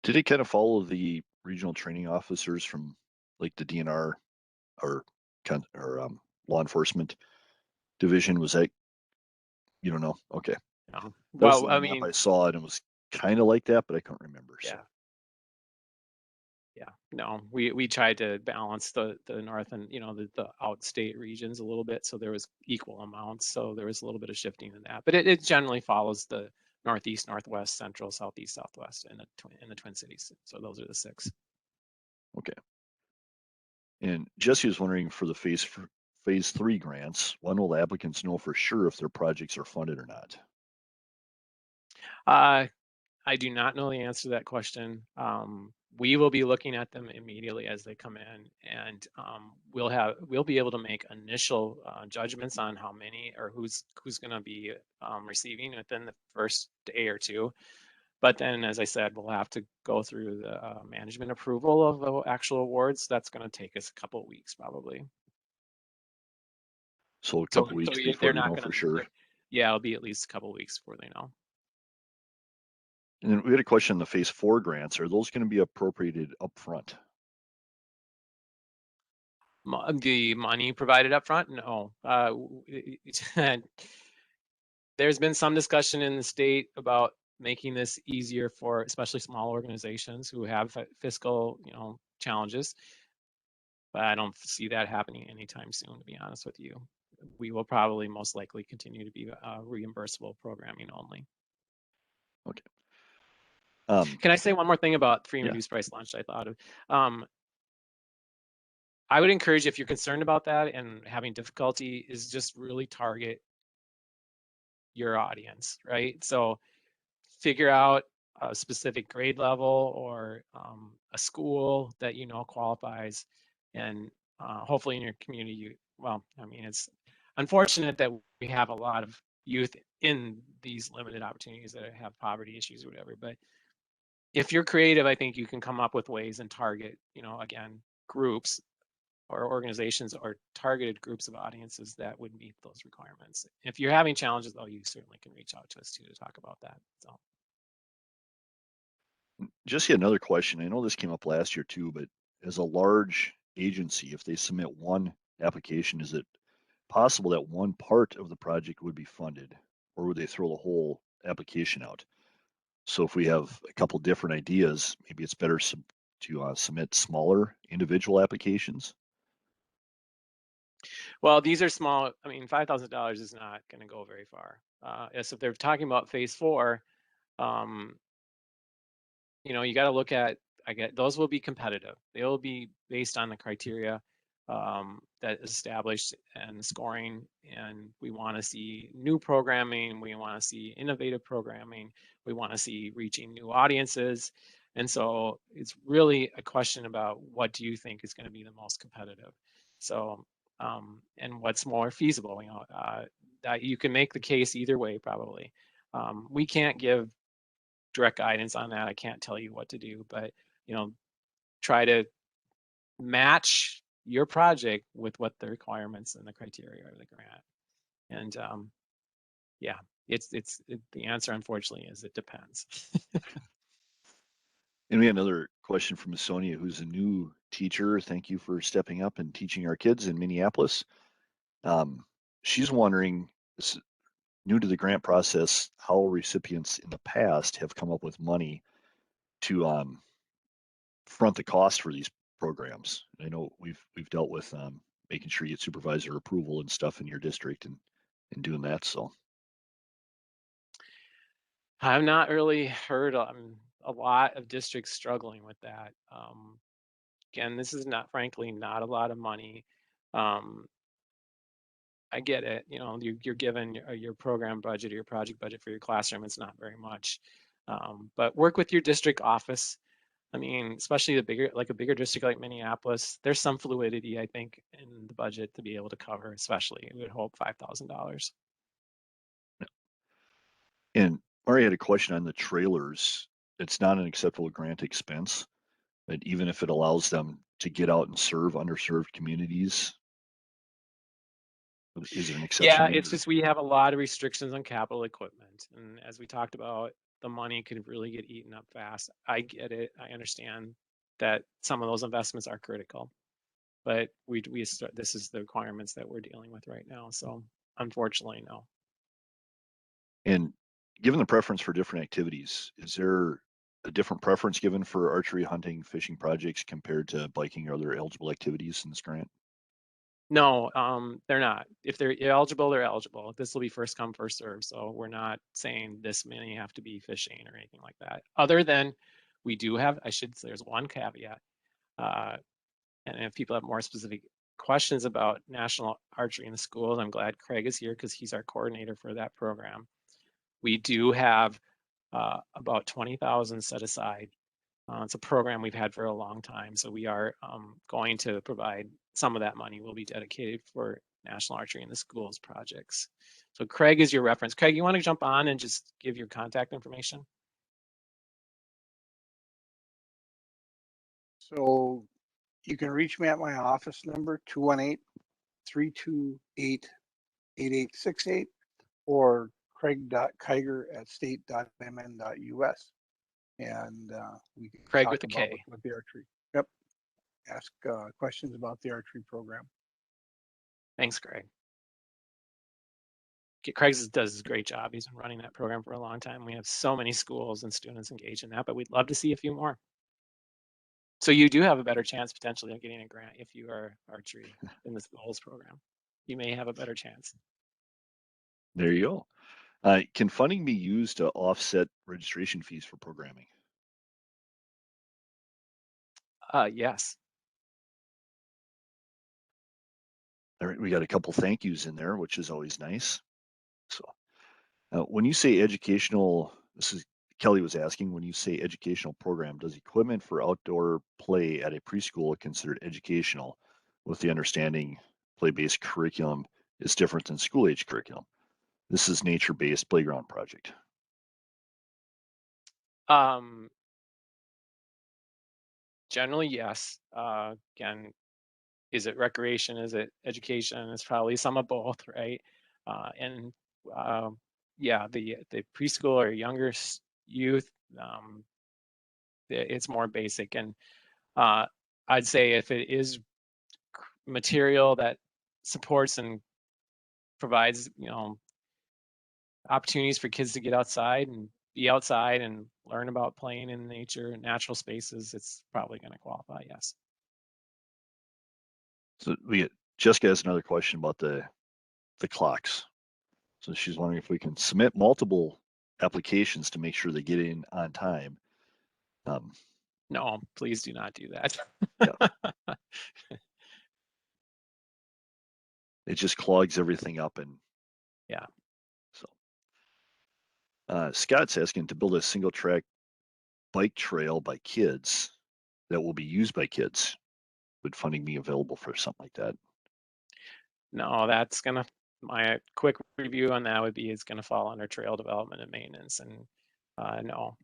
B: Did it kind of follow the regional training officers from like the DNR or law enforcement division? Was that, you don't know? Okay.
A: No.
B: That's
A: Well,
B: the
A: I
B: map
A: mean,
B: I saw it and was kind of like that, but I couldn't remember.
A: yeah.
B: So.
A: Yeah, no, we tried to balance the north and the outstate regions a little bit, so there was equal amounts. So there was a little bit of shifting in that, but it generally follows the Northeast, Northwest, Central, Southeast, Southwest, and the Twin Cities. So those are the 6.
B: Okay. And Jesse was wondering for the phase 3 grants, when will the applicants know for sure if their projects are funded or not?
A: I do not know the answer to that question. We will be looking at them immediately as they come in, and we'll be able to make initial judgments on how many or who's going to be receiving within the first day or 2. But then, as I said, we'll have to go through the management approval of the actual awards. That's going to take us a couple of weeks, probably.
B: So a couple weeks before they know for sure.
A: Yeah, it'll be at least a couple of weeks before they know.
B: And then we had a question on the phase 4 grants. Are those going to be appropriated up front?
A: The money provided up front? No. There's been some discussion in the state about making this easier for especially small organizations who have fiscal challenges, but I don't see that happening anytime soon, to be honest with you. We will probably most likely continue to be reimbursable programming only.
B: Okay.
A: Can I say one more thing about free and reduced price lunch I thought of? I would encourage, if you're concerned about that and having difficulty, is just really target your audience, right? So figure out a specific grade level or a school that qualifies, and hopefully in your community, well, I mean, it's unfortunate that we have a lot of youth in these limited opportunities that have poverty issues or whatever. But if you're creative, I think you can come up with ways and target, again, groups or organizations or targeted groups of audiences that would meet those requirements. If you're having challenges, though, you certainly can reach out to us too to talk about that. So.
B: Just another question. I know this came up last year too, but as a large agency, if they submit one application, is it possible that one part of the project would be funded, or would they throw the whole application out? So if we have a couple different ideas, maybe it's better to submit smaller individual applications.
A: Well, these are small. I mean, $5,000 is not going to go very far. So if they're talking about phase 4, you got to look at, those will be competitive. They will be based on the criteria that is established and the scoring. And we want to see new programming. We want to see innovative programming. We want to see reaching new audiences. And so it's really a question about what do you think is going to be the most competitive. So, and what's more feasible, that you can make the case either way, probably. We can't give direct guidance on that. I can't tell you what to do, but try to match your project with what the requirements and the criteria of the grant. And yeah, the answer, unfortunately, is it depends.
B: And we had another question from Sonia, who's a new teacher. Thank you for stepping up and teaching our kids in Minneapolis. She's wondering, new to the grant process, how recipients in the past have come up with money to front the cost for these programs. I know we've dealt with making sure you get supervisor approval and stuff in your district and doing that. So
A: I've not really heard a lot of districts struggling with that. Again, this is frankly not a lot of money. I get it. You're given your program budget or your project budget for your classroom. It's not very much, but work with your district office. I mean, especially a bigger district like Minneapolis, there's some fluidity, I think, in the budget to be able to cover, especially, we would hope, $5,000.
B: And Mari had a question on the trailers. It's not an acceptable grant expense, but even if it allows them to get out and serve underserved communities, is it an exception?
A: Yeah, it's just we have a lot of restrictions on capital equipment. And as we talked about, the money could really get eaten up fast. I get it. I understand that some of those investments are critical, but this is the requirements that we're dealing with right now. So unfortunately, no.
B: And given the preference for different activities, is there a different preference given for archery, hunting, fishing projects compared to biking or other eligible activities in this grant?
A: No, they're not. If they're eligible, they're eligible. This will be first come, first serve. So we're not saying this many have to be fishing or anything like that. Other than we do have, there's one caveat. And if people have more specific questions about National Archery in the Schools, I'm glad Craig is here because he's our coordinator for that program. We do have about 20,000 set aside. It's a program we've had for a long time. So we are going to provide some of that money will be dedicated for National Archery in the Schools projects. So Craig is your reference. Craig, you want to jump on and just give your contact information?
C: So you can reach me at my office number, 218-328-8868, or craig.kiger@state.mn.us. And we can
A: Craig
C: talk
A: with a
C: about
A: K.
C: with the archery. Yep. Ask questions about the archery program.
A: Thanks, Craig. Craig does a great job. He's been running that program for a long time. We have so many schools and students engaged in that, but we'd love to see a few more. So you do have a better chance potentially of getting a grant if you are archery in the schools program. You may have a better chance.
B: There you go. Can funding be used to offset registration fees for programming?
A: Yes.
B: All right, we got a couple thank yous in there, which is always nice. So when you say educational, Kelly was asking, when you say educational program, does equipment for outdoor play at a preschool considered educational, with the understanding play-based curriculum is different than school-age curriculum? This is nature-based playground project.
A: Generally, yes. Again, is it recreation? Is it education? It's probably some of both, right? And yeah, the preschool or younger youth, it's more basic. And I'd say if it is material that supports and provides, opportunities for kids to get outside and be outside and learn about playing in nature and natural spaces, it's probably going to qualify, yes.
B: So Jessica has another question about the clocks. So she's wondering if we can submit multiple applications to make sure they get in on time.
A: No, please do not do that.
B: Yeah. It just clogs everything up, and
A: yeah.
B: So Scott's asking to build a single track bike trail by kids that will be used by kids. Would funding be available for something like that?
A: No, that's gonna, my quick review on that would be it's gonna fall under trail development and maintenance, and no,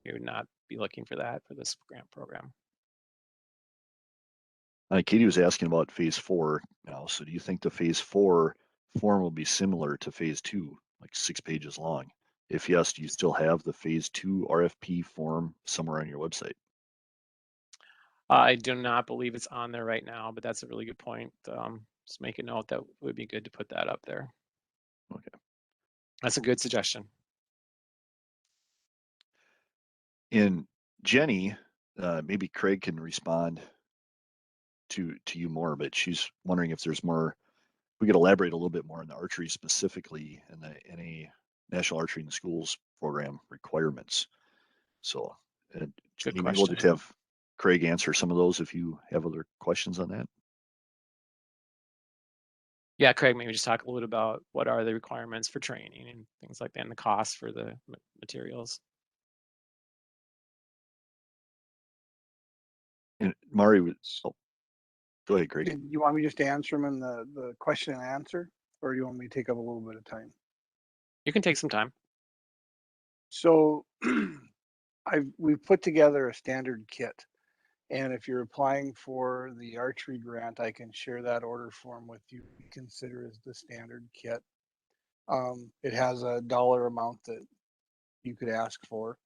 A: we would not be looking for that for this grant program.
B: Katie was asking about phase 4 now. So do you think the phase 4 form will be similar to phase 2, like 6 pages long? If yes, do you still have the phase 2 RFP form somewhere on your website?
A: I do not believe it's on there right now, but that's a really good point. Just make a note that would be good to put that up there.
B: Okay.
A: That's a good suggestion.
B: And Jenny, maybe Craig can respond to you more, but she's wondering if there's more, we could elaborate a little bit more on the archery specifically and the NA National Archery in the Schools program requirements. So Jenny, maybe we'll just have Craig answer some of those if you have other questions on that.
A: Yeah, Craig, maybe just talk a little bit about what are the requirements for training and things like that, and the cost for the materials.
B: And Mari, go ahead, Craig.
C: You want me just to answer them in the question and answer, or do you want me to take up a little bit of time?
A: You can take some time.
C: So we've put together a standard kit. And if you're applying for the archery grant, I can share that order form with you. Consider as the standard kit. It has a dollar amount that you could ask for.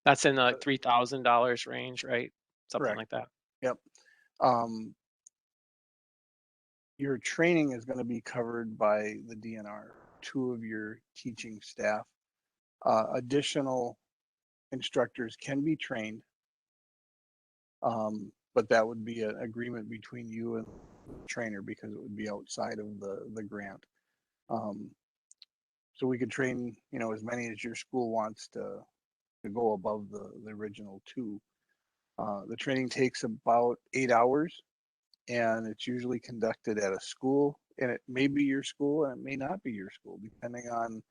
A: That's in the $3,000 range, right? Something
C: correct.
A: like that.
C: Yep. Your training is going to be covered by the DNR, 2 of your teaching staff. Additional instructors can be trained, but that would be an agreement between you and the trainer because it would be outside of the grant. So we could train, as many as your school wants to go above the original 2. The training takes about 8 hours, and it's usually conducted at a school, and it may be your school and it may not be your school, depending on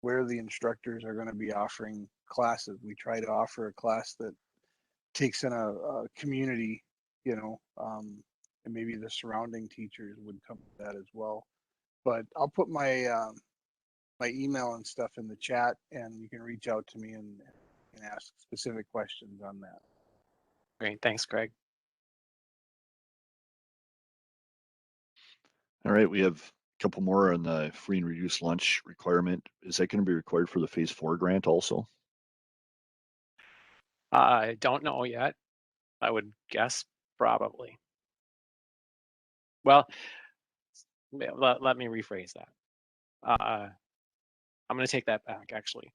C: where the instructors are going to be offering classes. We try to offer a class that takes in a community, and maybe the surrounding teachers would come to that as well. But I'll put my my email and stuff in the chat, and you can reach out to me and ask specific questions on that.
A: Great, thanks, Craig.
B: All right, we have a couple more on the free and reduced lunch requirement. Is that going to be required for the phase 4 grant also?
A: I don't know yet. I would guess probably. Well, let me rephrase that. I'm going to take that back, actually.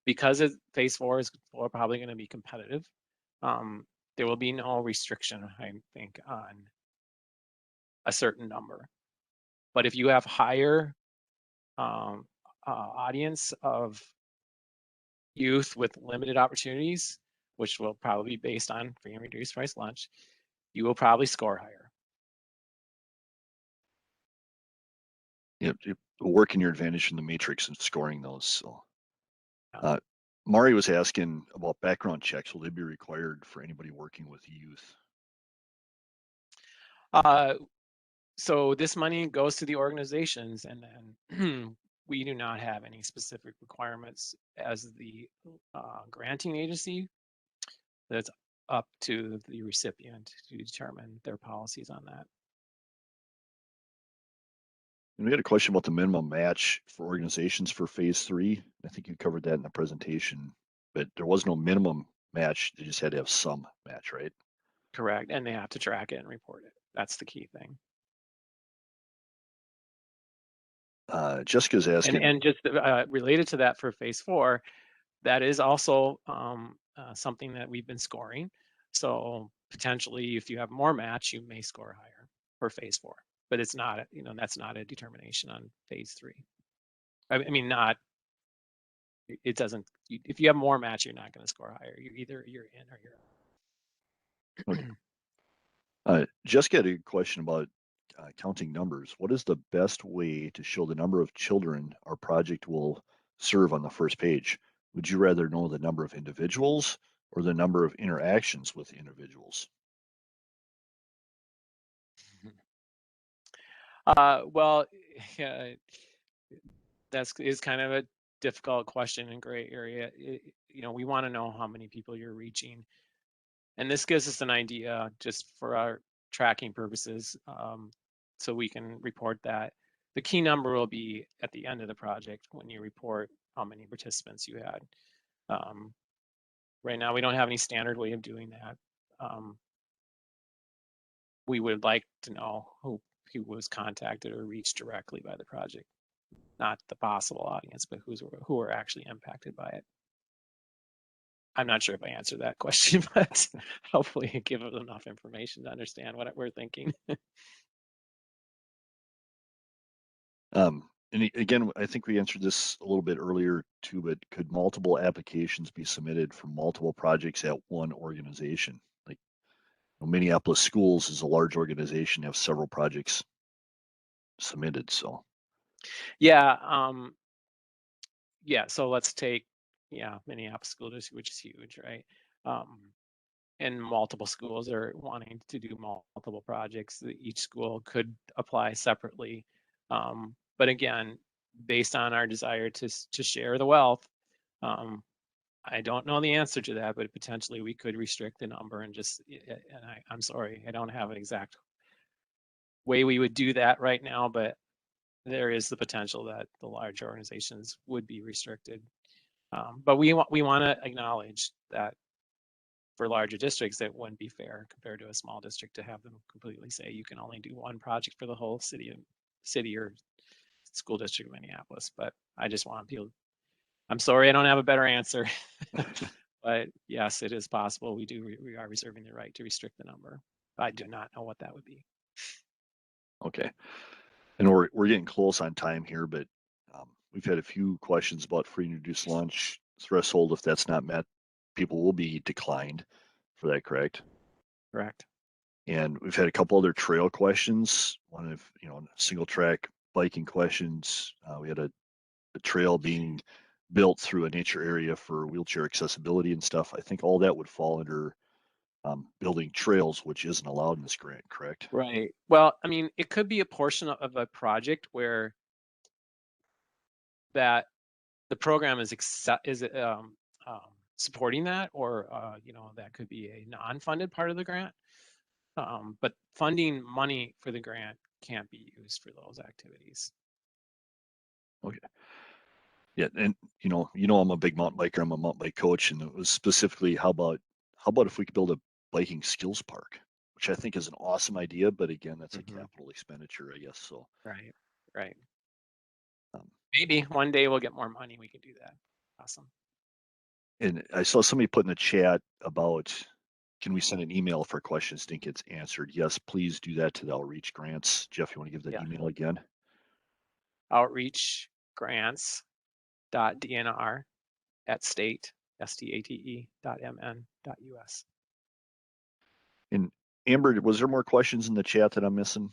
A: Because phase 4 is probably going to be competitive, there will be no restriction, I think, on a certain number. But if you have higher audience of youth with limited opportunities, which will probably be based on free and reduced price lunch, you will probably score higher.
B: Yep, work in your advantage in the matrix and scoring those. So, Mari was asking about background checks. Will they be required for anybody working with youth?
A: So this money goes to the organizations, and then we do not have any specific requirements as the granting agency. That's up to the recipient to determine their policies on that.
B: And we had a question about the minimum match for organizations for phase 3. I think you covered that in the presentation, but there was no minimum match. You just had to have some match, right?
A: Correct, and they have to track it and report it. That's the key thing.
B: Jessica's asking.
A: And just related to that for phase 4, that is also something that we've been scoring. So potentially, if you have more match, you may score higher for phase 4. But it's not, that's not a determination on phase 3. I mean, not. It doesn't. If you have more match, you're not going to score higher. You're in or you're out.
B: Jessica had a question about counting numbers. What is the best way to show the number of children our project will serve on the first page? Would you rather know the number of individuals or the number of interactions with individuals?
A: Well, yeah, that is kind of a difficult question and gray area. We want to know how many people you're reaching, and this gives us an idea just for our tracking purposes, so we can report that. The key number will be at the end of the project when you report how many participants you had. Right now, we don't have any standard way of doing that. We would like to know who was contacted or reached directly by the project, not the possible audience, but who are actually impacted by it. I'm not sure if I answered that question, but hopefully it gives enough information to understand what we're thinking.
B: And again, I think we answered this a little bit earlier too, but could multiple applications be submitted for multiple projects at one organization? Like Minneapolis Schools is a large organization, have several projects submitted, so.
A: Yeah, so let's take, Minneapolis School District, which is huge, right? And multiple schools are wanting to do multiple projects. Each school could apply separately. But again, based on our desire to share the wealth, I don't know the answer to that, but potentially we could restrict the number and I'm sorry, I don't have an exact way we would do that right now, but there is the potential that the large organizations would be restricted. But we want to acknowledge that for larger districts, it wouldn't be fair compared to a small district to have them completely say you can only do one project for the whole city or school district of Minneapolis. But I just want people. I'm sorry, I don't have a better answer. But yes, it is possible. We are reserving the right to restrict the number. I do not know what that would be.
B: Okay. And we're getting close on time here, but we've had a few questions about free and reduced lunch threshold. If that's not met, people will be declined for that, correct?
A: Correct.
B: And we've had a couple other trail questions. One of, single track biking questions. We had a trail being built through a nature area for wheelchair accessibility and stuff. I think all that would fall under building trails, which isn't allowed in this grant, correct?
A: Right. Well, I mean, it could be a portion of a project where that the program is supporting that, or that could be a non-funded part of the grant. But funding money for the grant can't be used for those activities.
B: Okay. Yeah, and I'm a big mountain biker. I'm a mountain bike coach, and it was specifically how about if we could build a biking skills park, which I think is an awesome idea, but again, that's a capital expenditure, I guess. So
A: Right. Maybe one day we'll get more money. We could do that. Awesome.
B: And I saw somebody put in the chat about, can we send an email for questions didn't get answered? Yes, please do that to the outreach grants. Jeff, you want to give that email again?
A: outreachgrants.dnr@state.mn.us.
B: And Amber, was there more questions in the chat that I'm missing?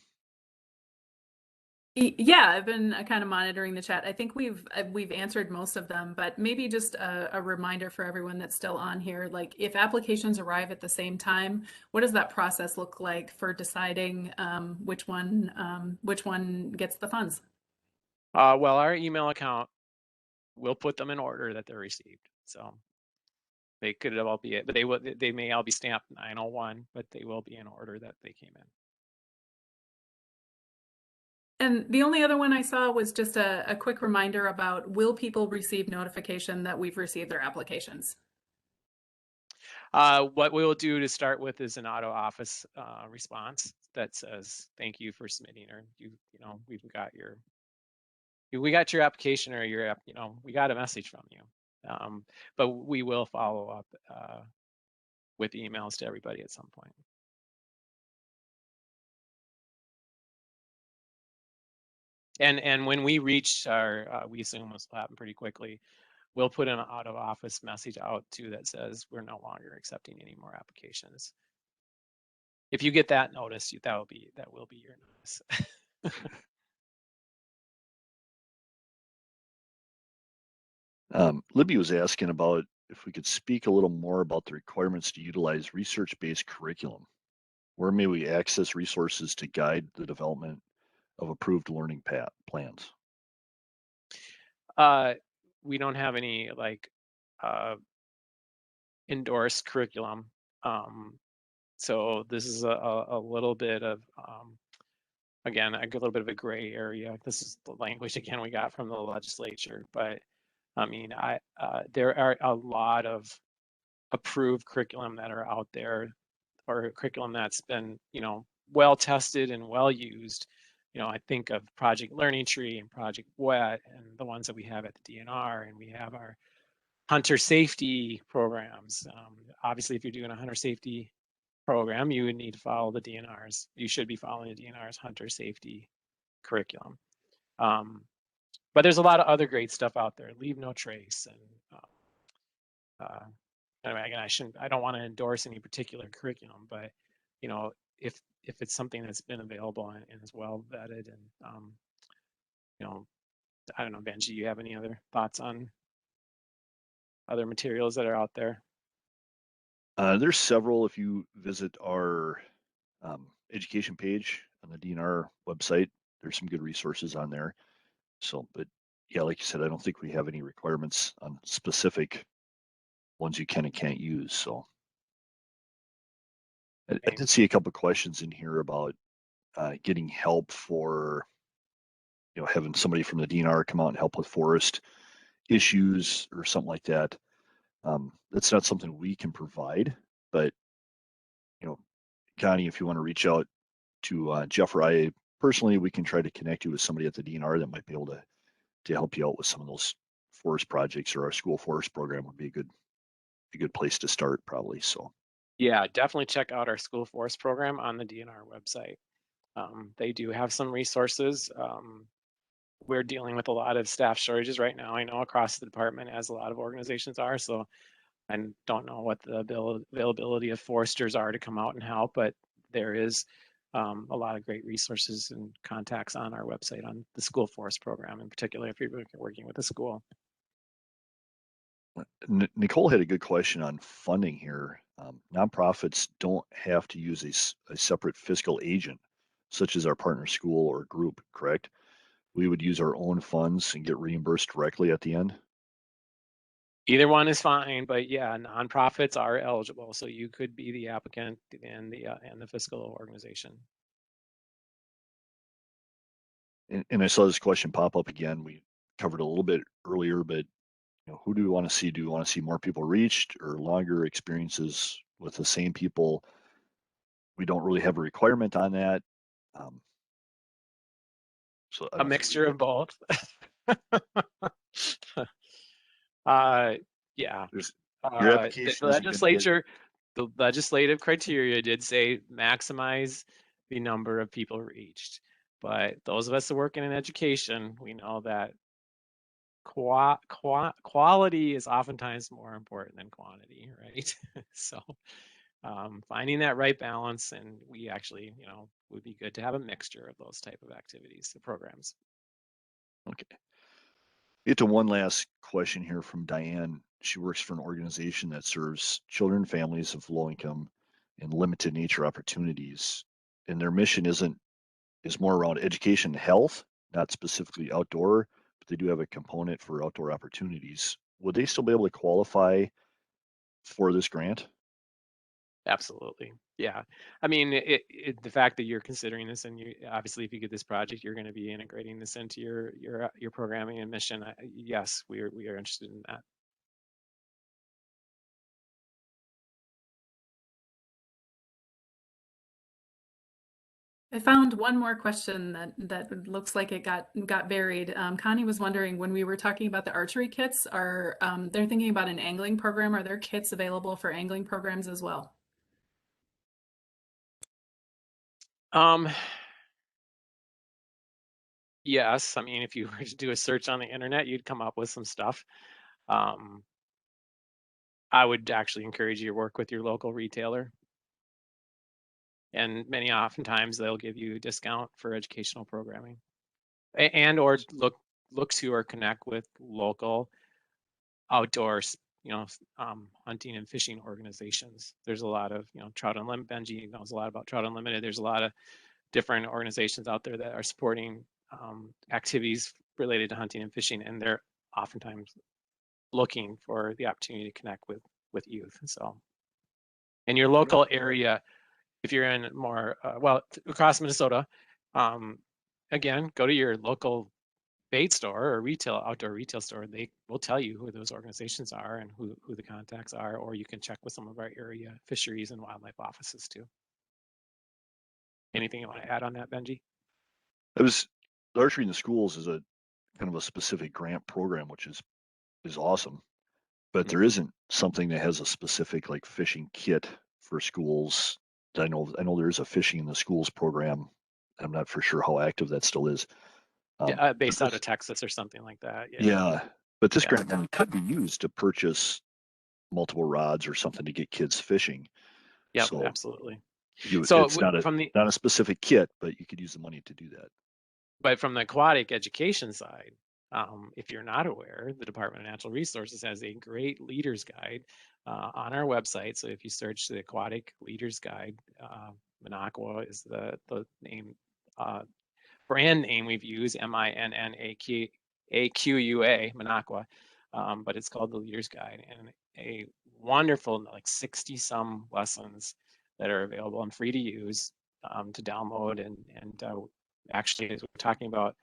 D: Yeah, I've been kind of monitoring the chat. I think we've answered most of them, but maybe just a reminder for everyone that's still on here. Like, if applications arrive at the same time, what does that process look like for deciding which one gets the funds?
A: Well, our email account will put them in order that they're received. So they could all be it, but they may all be stamped 901, but they will be in order that they came in.
D: And the only other one I saw was just a quick reminder about, will people receive notification that we've received their applications?
A: What we will do to start with is an auto office response that says, thank you for submitting, or we got your application, or we got a message from you. But we will follow up with emails to everybody at some point. And when we reach our, we assume this will happen pretty quickly, we'll put an out of office message out too that says we're no longer accepting any more applications. If you get that notice, that will be your notice.
B: Libby was asking about if we could speak a little more about the requirements to utilize research-based curriculum. Where may we access resources to guide the development of approved learning plans?
A: We don't have any endorsed curriculum. So this is a little bit of, again, a little bit of a gray area. This is the language, again, we got from the legislature. But I mean, there are a lot of approved curriculum that are out there, or curriculum that's been, well tested and well used. I think of Project Learning Tree and Project WET and the ones that we have at the DNR, and we have our hunter safety programs. Obviously, if you're doing a hunter safety program, you would need to follow the DNR's. You should be following the DNR's hunter safety curriculum. But there's a lot of other great stuff out there. Leave No Trace, and anyway, again, I don't want to endorse any particular curriculum, but if it's something that's been available and is well vetted, and I don't know, Benji, you have any other thoughts on other materials that are out there?
B: There's several. If you visit our education page on the DNR website, there's some good resources on there. So, but yeah, like you said, I don't think we have any requirements on specific ones you can and can't use. So I did see a couple of questions in here about getting help for, having somebody from the DNR come out and help with forest issues or something like that. That's not something we can provide, but Connie, if you want to reach out to Jeff or I personally, we can try to connect you with somebody at the DNR that might be able to help you out with some of those forest projects, or our school forest program would be a good place to start probably. So
A: yeah, definitely check out our school forest program on the DNR website. They do have some resources. We're dealing with a lot of staff shortages right now, I know, across the department, as a lot of organizations are. So I don't know what the availability of foresters are to come out and help, but there is a lot of great resources and contacts on our website on the school forest program, in particular if you're working with a school.
B: Nicole had a good question on funding here. Nonprofits don't have to use a separate fiscal agent, such as our partner school or group, correct? We would use our own funds and get reimbursed directly at the end.
A: Either one is fine, but yeah, nonprofits are eligible, so you could be the applicant and the fiscal organization.
B: And I saw this question pop up again. We covered a little bit earlier, but who do we want to see? Do we want to see more people reached or longer experiences with the same people? We don't really have a requirement on that. So
A: a mixture of both. Yeah.
B: Your application.
A: The legislative criteria did say maximize the number of people reached, but those of us that work in education, we know that quality is oftentimes more important than quantity, right? So finding that right balance. And we actually, would be good to have a mixture of those type of activities, the programs.
B: Okay. Get to one last question here from Diane. She works for an organization that serves children and families of low income and limited nature opportunities. And their mission is more around education and health, not specifically outdoor, but they do have a component for outdoor opportunities. Would they still be able to qualify for this grant?
A: Absolutely. Yeah. I mean, the fact that you're considering this, and you obviously, if you get this project, you're going to be integrating this into your programming and mission. Yes, we are interested in that.
D: I found one more question that looks like it got buried. Connie was wondering, when we were talking about the archery kits, are they're thinking about an angling program? Are there kits available for angling programs as well?
A: Yes. I mean, if you were to do a search on the internet, you'd come up with some stuff. I would actually encourage you to work with your local retailer. And oftentimes they'll give you a discount for educational programming, and or look to or connect with local outdoors, hunting and fishing organizations. There's a lot of, Trout Unlimited. Benji knows a lot about Trout Unlimited. There's a lot of different organizations out there that are supporting activities related to hunting and fishing, and they're oftentimes looking for the opportunity to connect with youth. So in your local area, if you're in more across Minnesota, again, go to your local bait store or outdoor retail store. They will tell you who those organizations are and who the contacts are, or you can check with some of our area fisheries and wildlife offices too. Anything you want to add on that, Benji?
B: Archery in the schools is a kind of a specific grant program, which is awesome, but there isn't something that has a specific like fishing kit for schools. I know there is a fishing in the schools program. I'm not for sure how active that still is.
A: Based out of Texas or something like that.
B: Yeah, but this grant money could be used to purchase multiple rods or something to get kids fishing.
A: Yeah,
B: so
A: absolutely.
B: It's not a specific kit, but you could use the money to do that.
A: But from the aquatic education side, if you're not aware, the Department of Natural Resources has a great leader's guide on our website. So if you search the Aquatic Leaders Guide, Minocqua is the name, brand name we've used, MINNAQUA, Minocqua, but it's called the Leader's Guide, and a wonderful, like 60 some lessons that are available and free to use, to download. And actually, as we're talking about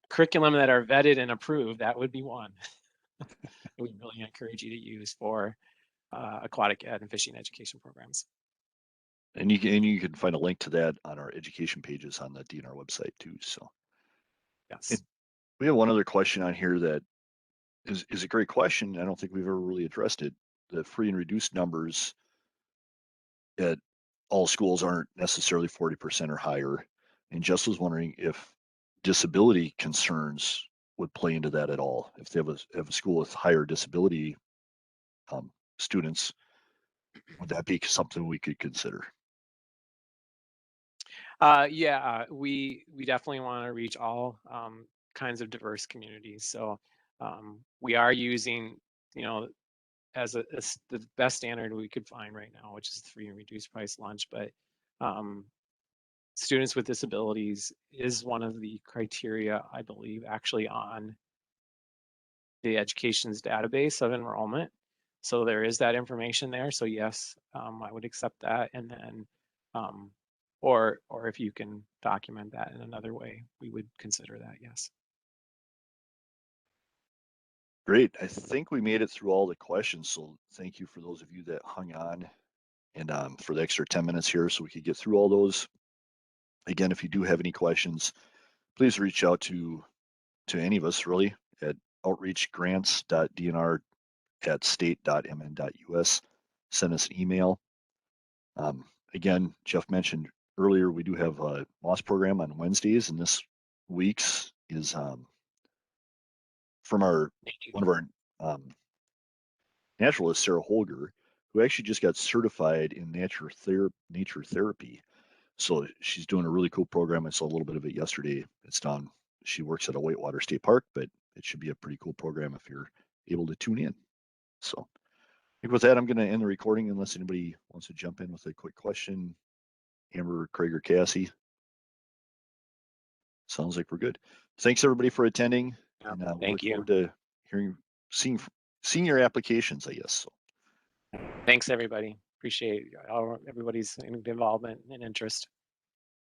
A: curriculum that are vetted and approved, that would be one we really encourage you to use for aquatic ed and fishing education programs.
B: And you can find a link to that on our education pages on the DNR website too. So
A: yes,
B: and we have one other question on here that is a great question. I don't think we've ever really addressed it. The free and reduced numbers at all schools aren't necessarily 40% or higher. And Jess was wondering if disability concerns would play into that at all. If they have a school with higher disability students, would that be something we could consider?
A: We definitely want to reach all kinds of diverse communities. So we are using, as the best standard we could find right now, which is the free and reduced price lunch. But students with disabilities is one of the criteria, I believe, actually on the education's database of enrollment. So there is that information there. So yes, I would accept that. And then, or if you can document that in another way, we would consider that, yes.
B: Great. I think we made it through all the questions. So thank you for those of you that hung on and for the extra 10 minutes here so we could get through all those. Again, if you do have any questions, please reach out to any of us really at outreachgrants.dnr@state.mn.us. Send us an email. Again, Jeff mentioned earlier, we do have a MOS program on Wednesdays, and this week's is from one of our naturalists, Sarah Holger, who actually just got certified in nature therapy. So she's doing a really cool program. I saw a little bit of it yesterday. It's down. She works at a Whitewater State Park, but it should be a pretty cool program if you're able to tune in. So I think with that, I'm going to end the recording unless anybody wants to jump in with a quick question. Amber, Craig, or Cassie. Sounds like we're good. Thanks everybody for attending.
A: Yeah,
B: And we'll
A: thank
B: look
A: you.
B: forward to seeing your applications, I guess. So.
A: Thanks, everybody. Appreciate everybody's involvement and interest.